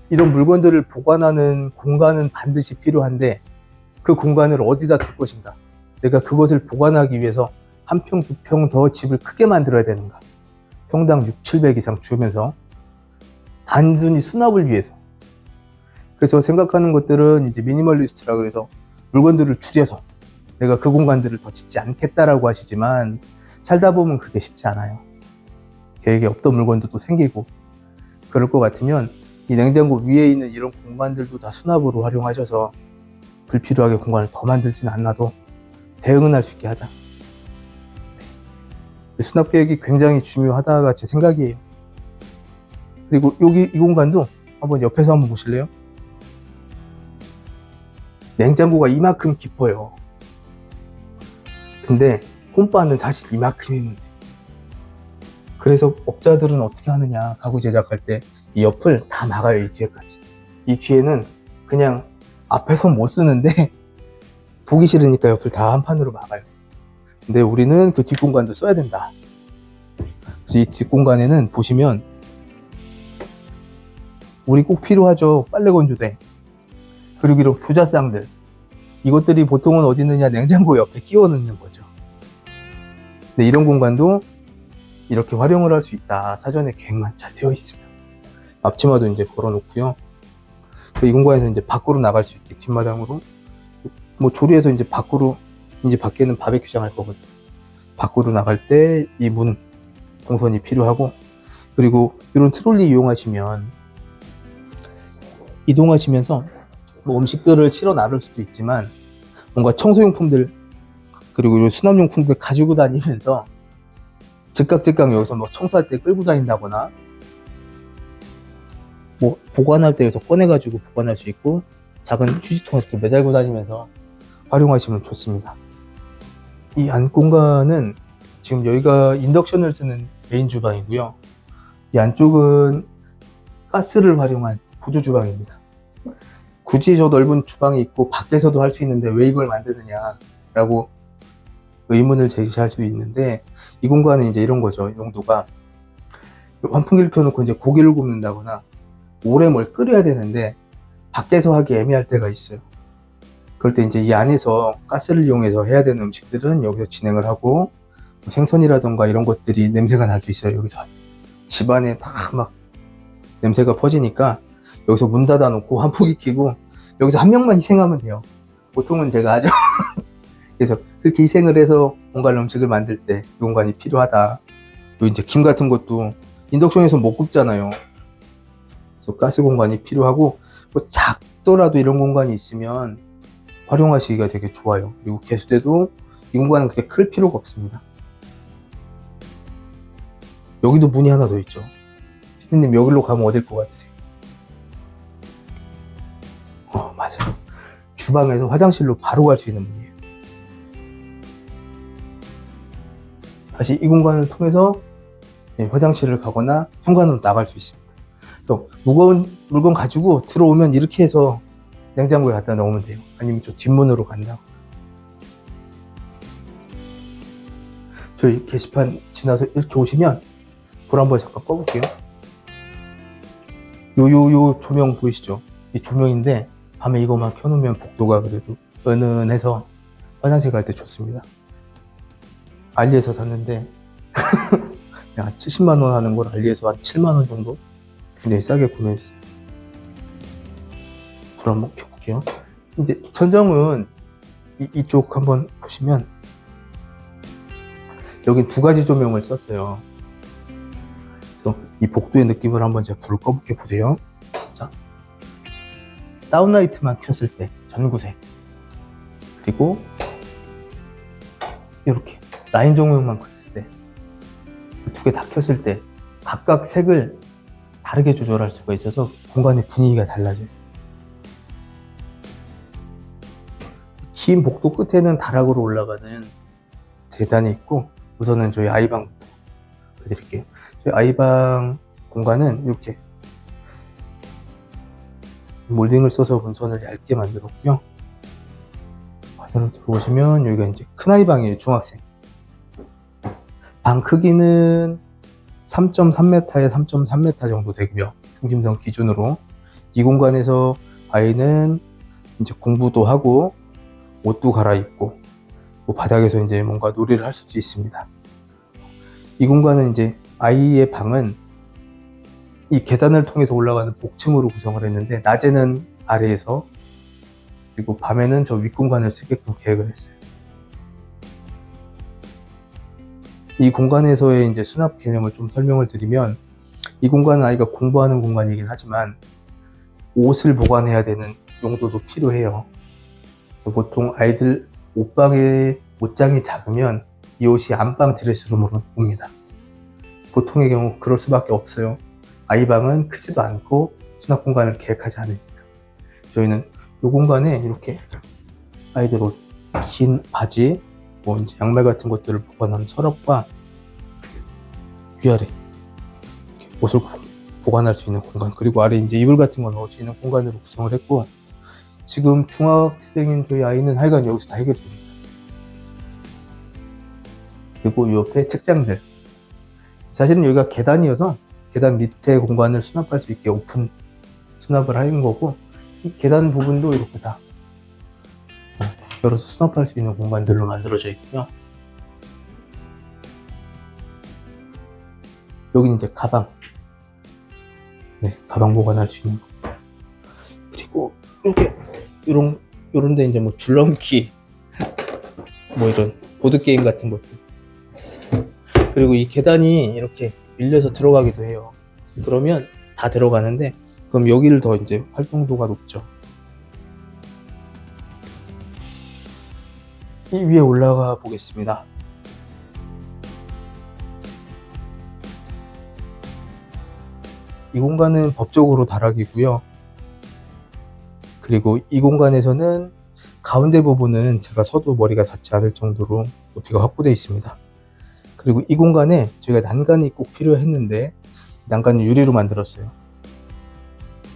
이런 물건들을 보관하는 공간은 반드시 필요한데 그 공간을 어디다 둘 것인가? 내가 그것을 보관하기 위해서 한 평, 두 평 더 집을 크게 만들어야 되는가? 평당 6, 700 이상 주면서 단순히 수납을 위해서. 그래서 생각하는 것들은 이제 미니멀리스트라 그래서 물건들을 줄여서 내가 그 공간들을 더 짓지 않겠다라고 하시지만 살다 보면 그게 쉽지 않아요. 계획에 없던 물건도 생기고. 그럴 것 같으면 이 냉장고 위에 있는 이런 공간들도 다 수납으로 활용하셔서 불필요하게 공간을 더 만들지는 않아도 대응은 할 수 있게 하자. 수납 계획이 굉장히 중요하다가 제 생각이에요. 그리고 여기 이 공간도 한번 옆에서 한번 보실래요? 냉장고가 이만큼 깊어요. 근데 홈바는 사실 이만큼이면 돼. 그래서 업자들은 어떻게 하느냐, 가구 제작할 때 이 옆을 다 막아요. 이 뒤에까지. 이 뒤에는 그냥 앞에서 못 쓰는데 보기 싫으니까 옆을 다 한 판으로 막아요. 근데 우리는 그 뒷공간도 써야 된다. 그래서 이 뒷공간에는 보시면 우리 꼭 필요하죠. 빨래 건조대. 그리고 이런 교자쌍들. 이것들이 보통은 어디 있느냐, 냉장고 옆에 끼워 넣는 거죠. 근데 이런 공간도 이렇게 활용을 할 수 있다. 사전에 계획만 잘 되어 있습니다. 앞치마도 이제 걸어 놓고요. 이 공간에서 이제 밖으로 나갈 수 있게 뒷마당으로, 뭐 조리해서 이제 밖으로, 이제 밖에는 바베큐장 할 거거든요. 밖으로 나갈 때 이 문 동선이 필요하고, 그리고 이런 트롤리 이용하시면 이동하시면서 뭐 음식들을 실어 나를 수도 있지만 뭔가 청소용품들 그리고 이런 수납용품들 가지고 다니면서 즉각 여기서 뭐 청소할 때 끌고 다닌다거나 뭐 보관할 때 여기서 꺼내가지고 보관할 수 있고 작은 휴지통 이렇게 매달고 다니면서 활용하시면 좋습니다. 이 안 공간은 지금 여기가 인덕션을 쓰는 메인 주방이고요. 이 안쪽은 가스를 활용한 보조 주방입니다. 굳이 저 넓은 주방이 있고 밖에서도 할 수 있는데 왜 이걸 만드느냐라고 의문을 제기할 수 있는데, 이 공간은 이제 이런 거죠. 용도가 환풍기를 켜놓고 이제 고기를 굽는다거나 오래 뭘 끓여야 되는데 밖에서 하기 애매할 때가 있어요. 그럴 때 이제 이 안에서 가스를 이용해서 해야 되는 음식들은 여기서 진행을 하고, 생선이라던가 이런 것들이 냄새가 날 수 있어요. 여기서 집안에 다 막 냄새가 퍼지니까 여기서 문 닫아 놓고 환풍기 켜고 여기서 한 명만 희생하면 돼요. 보통은 제가 하죠. 그래서 그렇게 희생을 해서 뭔가 음식을 만들 때 이 공간이 필요하다. 또 이제 김 같은 것도 인덕션에서 못 굽잖아요. 그래서 가스 공간이 필요하고, 뭐 작더라도 이런 공간이 있으면 활용하시기가 되게 좋아요. 그리고 개수대도 이 공간은 그렇게 클 필요가 없습니다. 여기도 문이 하나 더 있죠. 피디님 여기로 가면 어딜 것 같으세요? 맞아요. 주방에서 화장실로 바로 갈 수 있는 문이에요. 다시 이 공간을 통해서 화장실을 가거나 현관으로 나갈 수 있습니다. 또 무거운 물건 가지고 들어오면 이렇게 해서 냉장고에 갖다 넣으면 돼요. 아니면 저 뒷문으로 간다거나. 저희 게시판 지나서 이렇게 오시면 불 한번 잠깐 꺼볼게요. 요 조명 보이시죠? 이 조명인데 밤에 이거만 켜놓으면 복도가 그래도 은은해서 화장실 갈 때 좋습니다. 알리에서 샀는데 한 70만원 하는 걸 알리에서 한 7만원 정도? 굉장히 싸게 구매했어요. 불 한번 켜볼게요. 이제 천정은 이쪽 한번 보시면 여기 두 가지 조명을 썼어요. 그래서 이 복도의 느낌을 한번 제가 불을 꺼볼게 보세요. 자, 다운라이트만 켰을 때 전구색, 그리고 이렇게 라인 조명만 켰을 때, 두 개 다 켰을 때 각각 색을 다르게 조절할 수가 있어서 공간의 분위기가 달라져요. 긴 복도 끝에는 다락으로 올라가는 계단이 있고, 우선은 저희 아이방부터 보여드릴게요. 저희 아이방 공간은 이렇게 몰딩을 써서 문선을 얇게 만들었고요. 안으로 들어오시면 여기가 이제 큰 아이방이에요. 중학생. 방 크기는 3.3m에 3.3m 정도 되고요. 중심선 기준으로. 이 공간에서 아이는 이제 공부도 하고 옷도 갈아입고 뭐 바닥에서 이제 뭔가 놀이를 할 수도 있습니다. 이 공간은 이제 아이의 방은 이 계단을 통해서 올라가는 복층으로 구성을 했는데, 낮에는 아래에서, 그리고 밤에는 저 윗공간을 쓰게끔 계획을 했어요. 이 공간에서의 이제 수납 개념을 좀 설명을 드리면, 이 공간은 아이가 공부하는 공간이긴 하지만 옷을 보관해야 되는 용도도 필요해요. 보통 아이들 옷방의 옷장이 작으면 이 옷이 안방 드레스룸으로 옵니다. 보통의 경우 그럴 수밖에 없어요. 아이방은 크지도 않고 수납 공간을 계획하지 않으니까. 저희는 이 공간에 이렇게 아이들 옷, 긴 바지, 뭐 이제 양말 같은 것들을 보관하는 서랍과 위아래 이렇게 옷을 보관할 수 있는 공간, 그리고 아래 이제 이불 같은 거 넣을 수 있는 공간으로 구성을 했고, 지금 중학생인 저희 아이는 하여간 여기서 다 해결이 됩니다. 그리고 이 옆에 책장들. 사실은 여기가 계단이어서 계단 밑에 공간을 수납할 수 있게 오픈 수납을 하는 거고, 이 계단 부분도 이렇게 다 열어서 수납할 수 있는 공간들로 만들어져 있고요. 여기 이제 가방. 네, 가방 보관할 수 있는 거. 그리고 이렇게 요런 데 이제 뭐 줄넘기, 뭐 이런 보드게임 같은 것들. 그리고 이 계단이 이렇게 밀려서 들어가기도 해요. 그러면 다 들어가는데, 그럼 여기를 더 이제 활동도가 높죠. 이 위에 올라가 보겠습니다. 이 공간은 법적으로 다락이고요. 그리고 이 공간에서는 가운데 부분은 제가 서도 머리가 닿지 않을 정도로 높이가 확보되어 있습니다. 그리고 이 공간에 저희가 난간이 꼭 필요했는데 난간을 유리로 만들었어요.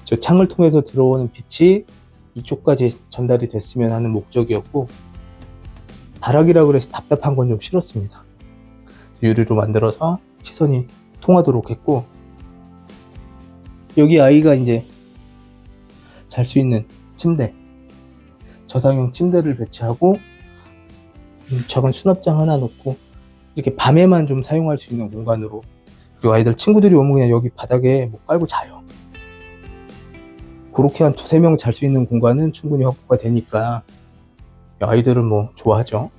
저 창을 통해서 들어오는 빛이 이쪽까지 전달이 됐으면 하는 목적이었고, 다락이라 그래서 답답한 건 좀 싫었습니다. 유리로 만들어서 시선이 통하도록 했고, 여기 아이가 이제 잘 수 있는 침대, 저상형 침대를 배치하고 작은 수납장 하나 놓고 이렇게 밤에만 좀 사용할 수 있는 공간으로, 그리고 아이들 친구들이 오면 그냥 여기 바닥에 뭐 깔고 자요. 그렇게 한 두세 명 잘 수 있는 공간은 충분히 확보가 되니까 아이들은 뭐 좋아하죠.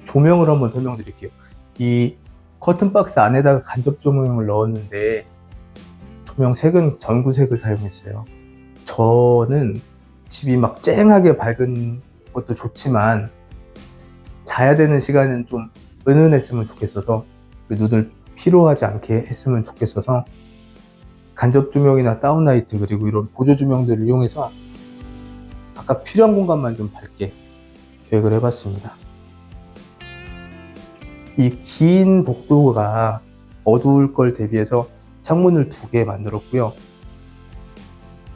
조명을 한번 설명드릴게요. 이 커튼박스 안에다가 간접 조명을 넣었는데 조명 색은 전구색을 사용했어요. 저는 집이 막 쨍하게 밝은 것도 좋지만 자야 되는 시간은 좀 은은했으면 좋겠어서, 눈을 피로하지 않게 했으면 좋겠어서 간접 조명이나 다운라이트 그리고 이런 보조 조명들을 이용해서 각각 필요한 공간만 좀 밝게 계획을 해봤습니다. 이 긴 복도가 어두울 걸 대비해서 창문을 2개 만들었고요.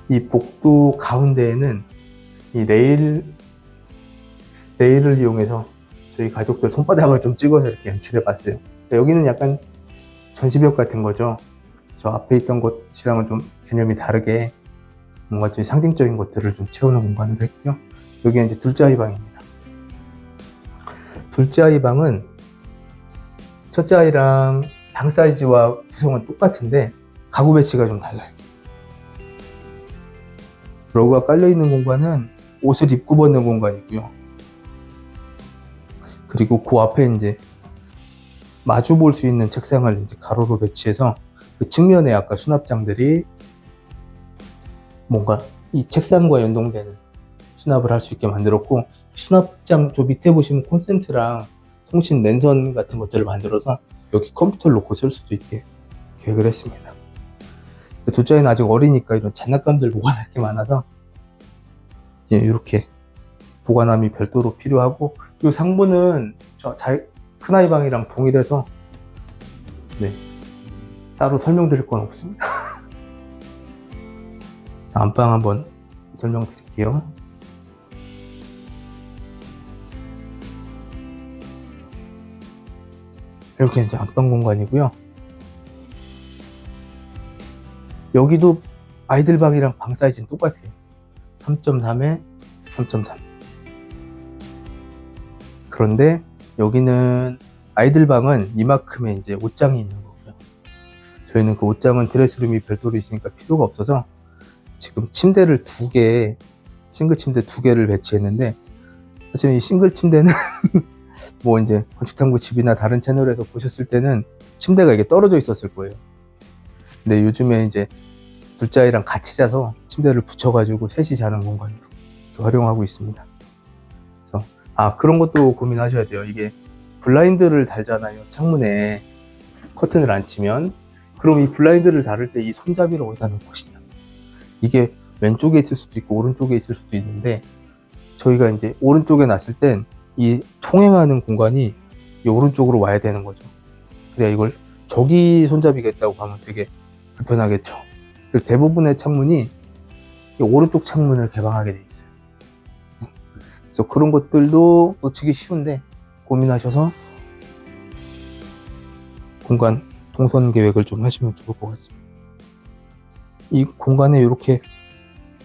이 복도 가운데에는 이 레일을 이용해서 저희 가족들 손바닥을 좀 찍어서 이렇게 연출해 봤어요. 여기는 약간 전시벽 같은 거죠. 저 앞에 있던 곳이랑은 좀 개념이 다르게 뭔가 좀 상징적인 것들을 좀 채우는 공간으로 했고요. 여기가 이제 둘째 아이 방입니다. 둘째 아이 방은 첫째 아이랑 방 사이즈와 구성은 똑같은데 가구 배치가 좀 달라요. 러그가 깔려있는 공간은 옷을 입고 벗는 공간이고요. 그리고 그 앞에 이제 마주 볼 수 있는 책상을 이제 가로로 배치해서 그 측면에 아까 수납장들이 뭔가 이 책상과 연동되는 수납을 할 수 있게 만들었고, 수납장 저 밑에 보시면 콘센트랑 통신 랜선 같은 것들을 만들어서 여기 컴퓨터를 놓고 쓸 수도 있게 계획을 했습니다. 둘째 아이는 아직 어리니까 이런 장난감들 보관할 게 많아서 이렇게 보관함이 별도로 필요하고, 이 상부는 큰아이 방이랑 동일해서 따로 설명드릴 건 없습니다. 안방 한번 설명드릴게요. 이렇게 이제 안방 공간이고요. 여기도 아이들 방이랑 방 사이즈는 똑같아요. 3.3에 3.3. 그런데 여기는 아이들 방은 이만큼의 이제 옷장이 있는 거고요. 저희는 그 옷장은 드레스룸이 별도로 있으니까 필요가 없어서 지금 침대를 2개, 싱글 침대 2개를 배치했는데, 사실 이 싱글 침대는 뭐 이제 건축탐구 집이나 다른 채널에서 보셨을 때는 침대가 이게 떨어져 있었을 거예요. 근데 요즘에 이제 둘째 아이랑 같이 자서 침대를 붙여가지고 셋이 자는 공간으로 활용하고 있습니다. 그래서 그런 것도 고민하셔야 돼요. 이게 블라인드를 달잖아요. 창문에 커튼을 안 치면. 그럼 이 블라인드를 달을 때 이 손잡이를 어디다 놓을 것이냐. 이게 왼쪽에 있을 수도 있고 오른쪽에 있을 수도 있는데, 저희가 이제 오른쪽에 놨을 땐 이 통행하는 공간이 이 오른쪽으로 와야 되는 거죠. 그래야 이걸 저기 손잡이겠다고 하면 되게 불편하겠죠. 그리고 대부분의 창문이 이 오른쪽 창문을 개방하게 돼 있어요. 그래서 그런 것들도 놓치기 쉬운데 고민하셔서 공간 동선 계획을 좀 하시면 좋을 것 같습니다. 이 공간에 이렇게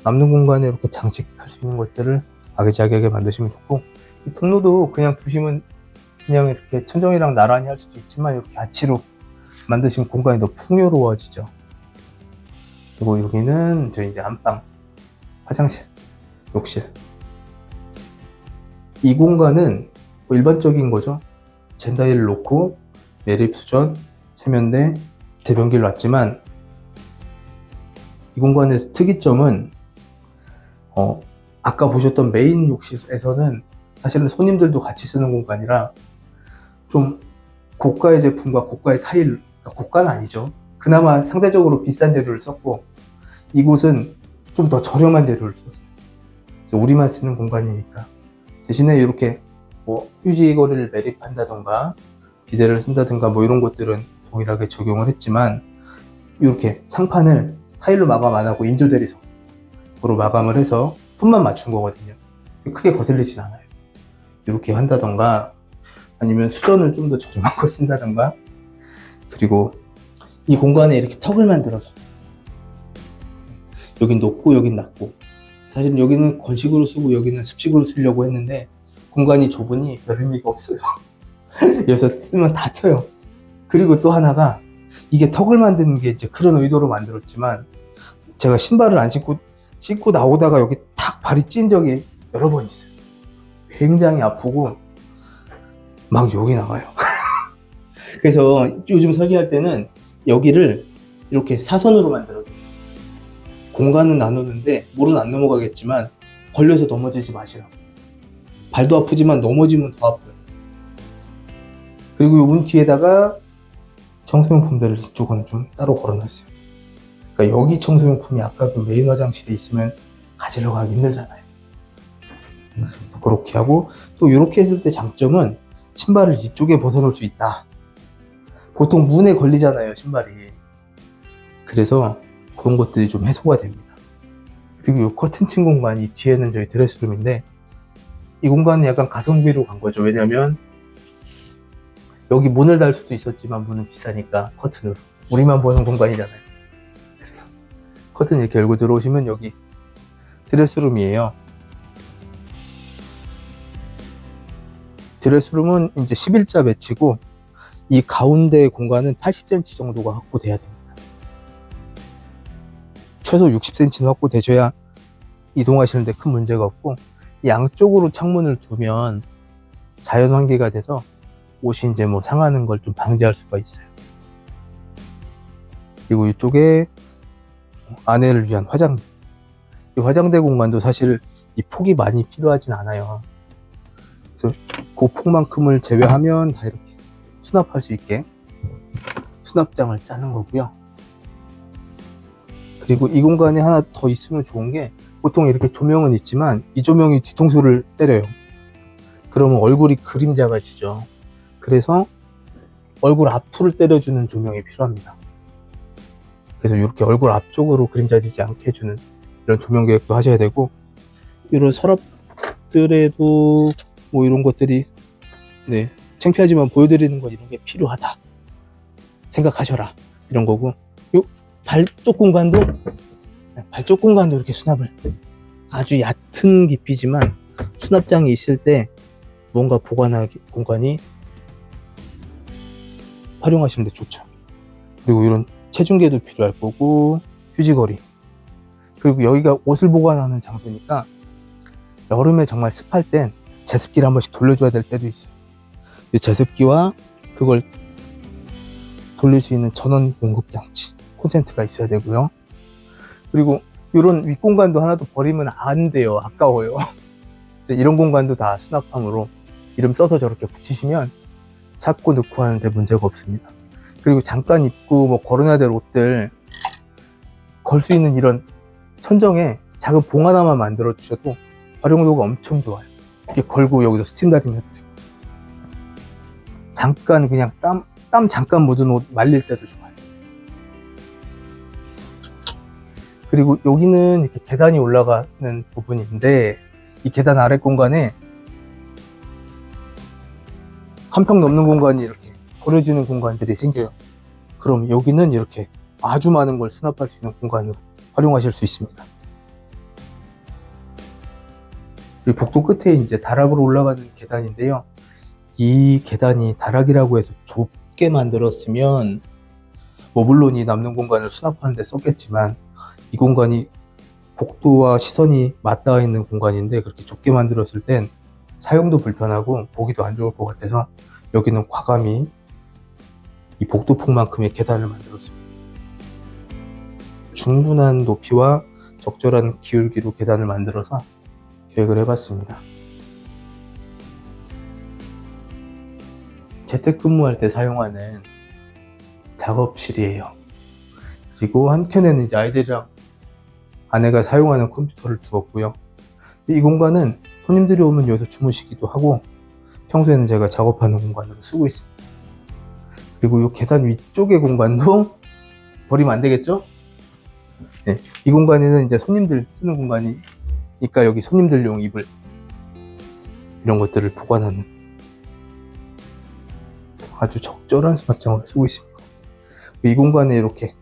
남는 공간에 이렇게 장식할 수 있는 것들을 아기자기하게 만드시면 좋고, 이 통로도 그냥 두시면 그냥 이렇게 천정이랑 나란히 할 수도 있지만 이렇게 아치로 만드시면 공간이 더 풍요로워지죠. 그리고 여기는 저희 이제 안방, 화장실, 욕실. 이 공간은 뭐 일반적인 거죠. 젠다이를 놓고 매립 수전, 세면대, 대변기를 놨지만, 이 공간의 특이점은 아까 보셨던 메인 욕실에서는 사실은 손님들도 같이 쓰는 공간이라 좀 고가의 제품과 고가의 타일, 고가는 아니죠. 그나마 상대적으로 비싼 재료를 썼고, 이곳은 좀 더 저렴한 재료를 썼어요. 우리만 쓰는 공간이니까. 대신에 이렇게 뭐 휴지거리를 매립한다던가 비데를 쓴다든가 뭐 이런 것들은 동일하게 적용을 했지만, 이렇게 상판을 타일로 마감 안 하고 인조 대리석으로 마감을 해서 톤만 맞춘 거거든요. 크게 거슬리진 않아요. 이렇게 한다던가, 아니면 수전을 좀 더 저렴한 걸 쓴다던가, 그리고 이 공간에 이렇게 턱을 만들어서 여긴 높고 여긴 낮고, 사실 여기는 건식으로 쓰고 여기는 습식으로 쓰려고 했는데 공간이 좁으니 별 의미가 없어요. 그래서 쓰면 다 튀어요. 그리고 또 하나가, 이게 턱을 만드는 게 이제 그런 의도로 만들었지만, 제가 신발을 안 신고 나오다가 여기 탁 발이 찐 적이 여러 번 있어요. 굉장히 아프고 막 욕이 나가요. 그래서 요즘 설계할 때는 여기를 이렇게 사선으로 만들어요. 공간은 나누는데 물은 안 넘어가겠지만 걸려서 넘어지지 마시라고. 발도 아프지만 넘어지면 더 아파요. 그리고 요 문 뒤에다가 청소용품들을 이쪽은 좀 따로 걸어놨어요. 그러니까 여기 청소용품이 아까 그 메인 화장실에 있으면 가지러 가기 힘들잖아요. 그렇게 하고, 또 이렇게 했을 때 장점은 신발을 이쪽에 벗어놓을 수 있다. 보통 문에 걸리잖아요, 신발이. 그래서 그런 것들이 좀 해소가 됩니다. 그리고 이 커튼 친 공간, 이 뒤에는 저희 드레스룸인데, 이 공간은 약간 가성비로 간 거죠. 왜냐면 여기 문을 달 수도 있었지만 문은 비싸니까 커튼으로, 우리만 보는 공간이잖아요. 그래서 커튼 이렇게 열고 들어오시면 여기 드레스룸이에요. 드레스룸은 이제 11자 배치고, 이 가운데 공간은 80cm 정도가 확보돼야 됩니다. 최소 60cm는 확보되셔야 이동하시는데 큰 문제가 없고, 양쪽으로 창문을 두면 자연 환기가 돼서 옷이 이제 뭐 상하는 걸 좀 방지할 수가 있어요. 그리고 이쪽에 아내를 위한 화장대. 이 화장대 공간도 사실 이 폭이 많이 필요하진 않아요. 그래서 그 폭만큼을 제외하면 다 이렇게 수납할 수 있게 수납장을 짜는 거고요. 그리고 이 공간에 하나 더 있으면 좋은 게, 보통 이렇게 조명은 있지만 이 조명이 뒤통수를 때려요. 그러면 얼굴이 그림자가 지죠. 그래서 얼굴 앞을 때려주는 조명이 필요합니다. 그래서 이렇게 얼굴 앞쪽으로 그림자 지지 않게 해주는 이런 조명 계획도 하셔야 되고, 이런 서랍들에도 뭐 이런 것들이, 네, 창피하지만 보여드리는 건 이런 게 필요하다 생각하셔라, 이런 거고. 요 발쪽 공간도 이렇게 수납을, 아주 얕은 깊이지만 수납장이 있을 때 무언가 보관하기 공간이 활용하시는 데 좋죠. 그리고 이런 체중계도 필요할 거고, 휴지거리. 그리고 여기가 옷을 보관하는 장소니까 여름에 정말 습할 땐 제습기를 한 번씩 돌려줘야 될 때도 있어요. 이 제습기와 그걸 돌릴 수 있는 전원 공급 장치, 콘센트가 있어야 되고요. 그리고 이런 윗공간도 하나도 버리면 안 돼요. 아까워요. 이런 공간도 다 수납함으로 이름 써서 저렇게 붙이시면 찾고 넣고 하는데 문제가 없습니다. 그리고 잠깐 입고 뭐 걸어놔야 될 옷들 걸 수 있는 이런 천정에 작은 봉 하나만 만들어 주셔도 활용도가 엄청 좋아요. 이렇게 걸고 여기서 스팀 다리면 돼요. 잠깐 그냥 땀 잠깐 묻은 옷 말릴 때도 좋아요. 그리고 여기는 이렇게 계단이 올라가는 부분인데, 이 계단 아래 공간에 한 평 넘는 공간이 이렇게 버려지는 공간들이 생겨요. 그럼 여기는 이렇게 아주 많은 걸 수납할 수 있는 공간으로 활용하실 수 있습니다. 그리고 복도 끝에 이제 다락으로 올라가는 계단인데요. 이 계단이 다락이라고 해서 좁게 만들었으면 뭐 물론 이 남는 공간을 수납하는 데 썼겠지만, 이 공간이 복도와 시선이 맞닿아 있는 공간인데 그렇게 좁게 만들었을 땐 사용도 불편하고 보기도 안 좋을 것 같아서 여기는 과감히 이 복도폭만큼의 계단을 만들었습니다. 충분한 높이와 적절한 기울기로 계단을 만들어서 계획을 해봤습니다. 재택근무할 때 사용하는 작업실이에요. 그리고 한켠에는 이제 아이들이랑 아내가 사용하는 컴퓨터를 두었고요. 이 공간은 손님들이 오면 여기서 주무시기도 하고 평소에는 제가 작업하는 공간으로 쓰고 있습니다. 그리고 이 계단 위쪽의 공간도 버리면 안 되겠죠? 네, 이 공간에는 이제 손님들 쓰는 공간이니까 여기 손님들용 이불 이런 것들을 보관하는 아주 적절한 수납장으로 쓰고 있습니다. 이 공간에 이렇게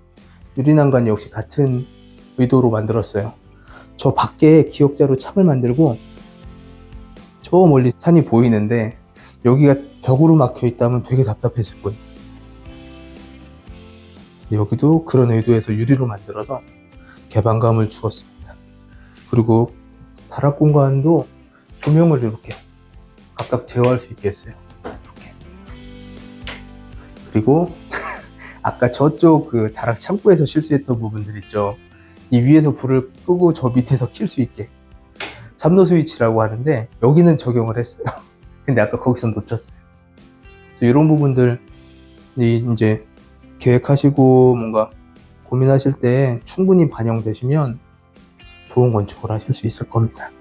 유리난간 역시 같은 의도로 만들었어요. 저 밖에 기역자로 창을 만들고 저 멀리 산이 보이는데 여기가 벽으로 막혀 있다면 되게 답답했을 거예요. 여기도 그런 의도에서 유리로 만들어서 개방감을 주었습니다. 그리고 다락 공간도 조명을 이렇게 각각 제어할 수 있게 했어요. 이렇게. 그리고 아까 저쪽 그 다락 창고에서 실수했던 부분들 있죠. 이 위에서 불을 끄고 저 밑에서 킬 수 있게 삼로 스위치라고 하는데 여기는 적용을 했어요. 근데 아까 거기서 놓쳤어요. 그래서 이런 부분들 이제 계획하시고 뭔가 고민하실 때 충분히 반영되시면 좋은 건축을 하실 수 있을 겁니다.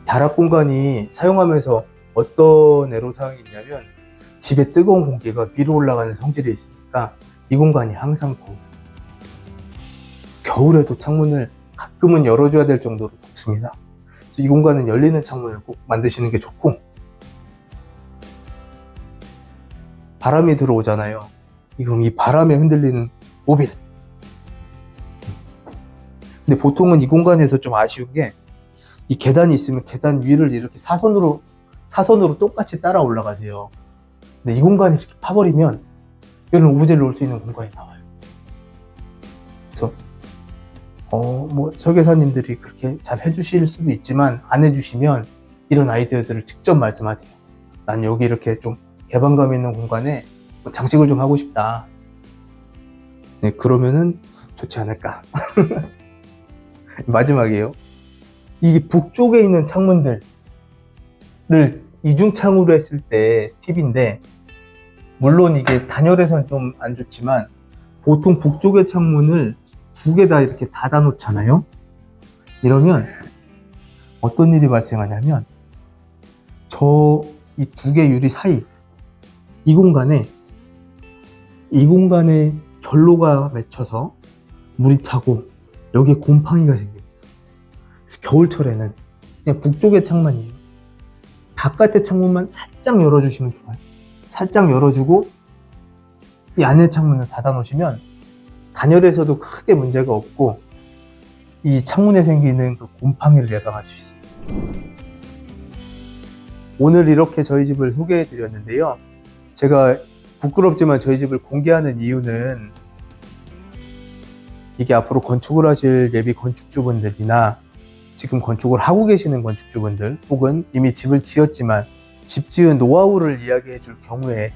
다락 공간이 사용하면서 어떤 애로사항이 있냐면 집에 뜨거운 공기가 위로 올라가는 성질이 있으니까 이 공간이 항상 더워요. 겨울에도 창문을 가끔은 열어줘야 될 정도로 덥습니다. 그래서 이 공간은 열리는 창문을 꼭 만드시는 게 좋고, 바람이 들어오잖아요. 그럼 이 바람에 흔들리는 모빌. 근데 보통은 이 공간에서 좀 아쉬운 게 이 계단이 있으면 계단 위를 이렇게 사선으로 똑같이 따라 올라가세요. 근데 이 공간을 이렇게 파버리면 여기는 오브제를 놓을 수 있는 공간이 나와요. 그래서 뭐 설계사님들이 그렇게 잘 해주실 수도 있지만 안 해주시면 이런 아이디어들을 직접 말씀하세요. 난 여기 이렇게 좀 개방감 있는 공간에 장식을 좀 하고 싶다. 네, 그러면은 좋지 않을까. 마지막이에요. 이게 북쪽에 있는 창문들을 이중창으로 했을 때 팁인데, 물론 이게 단열해서는 좀 안 좋지만 보통 북쪽의 창문을 두 개 다 이렇게 닫아 놓잖아요. 이러면 어떤 일이 발생하냐면 이 두 개 유리 사이 이 공간에 결로가 맺혀서 물이 차고 여기에 곰팡이가 생깁니다. 그래서 겨울철에는 그냥 북쪽의 창문이에요. 바깥의 창문만 살짝 열어주시면 좋아요. 살짝 열어주고 이 안에 창문을 닫아 놓으시면 단열에서도 크게 문제가 없고 이 창문에 생기는 그 곰팡이를 예방할 수 있습니다. 오늘 이렇게 저희 집을 소개해 드렸는데요. 제가 부끄럽지만 저희 집을 공개하는 이유는 이게 앞으로 건축을 하실 예비 건축주분들이나 지금 건축을 하고 계시는 건축주분들 혹은 이미 집을 지었지만 집 지은 노하우를 이야기해 줄 경우에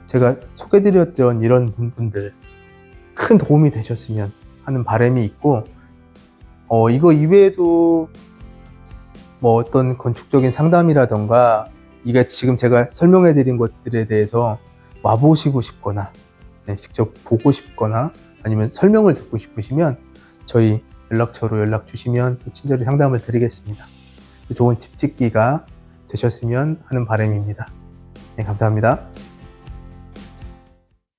제가 소개드렸던 이런 분들 큰 도움이 되셨으면 하는 바람이 있고, 이거 이외에도 뭐 어떤 건축적인 상담이라던가 이게 지금 제가 설명해 드린 것들에 대해서 와보시고 싶거나 직접 보고 싶거나 아니면 설명을 듣고 싶으시면 저희 연락처로 연락 주시면 또 친절히 상담을 드리겠습니다. 좋은 집 짓기가 되셨으면 하는 바람입니다. 네, 감사합니다.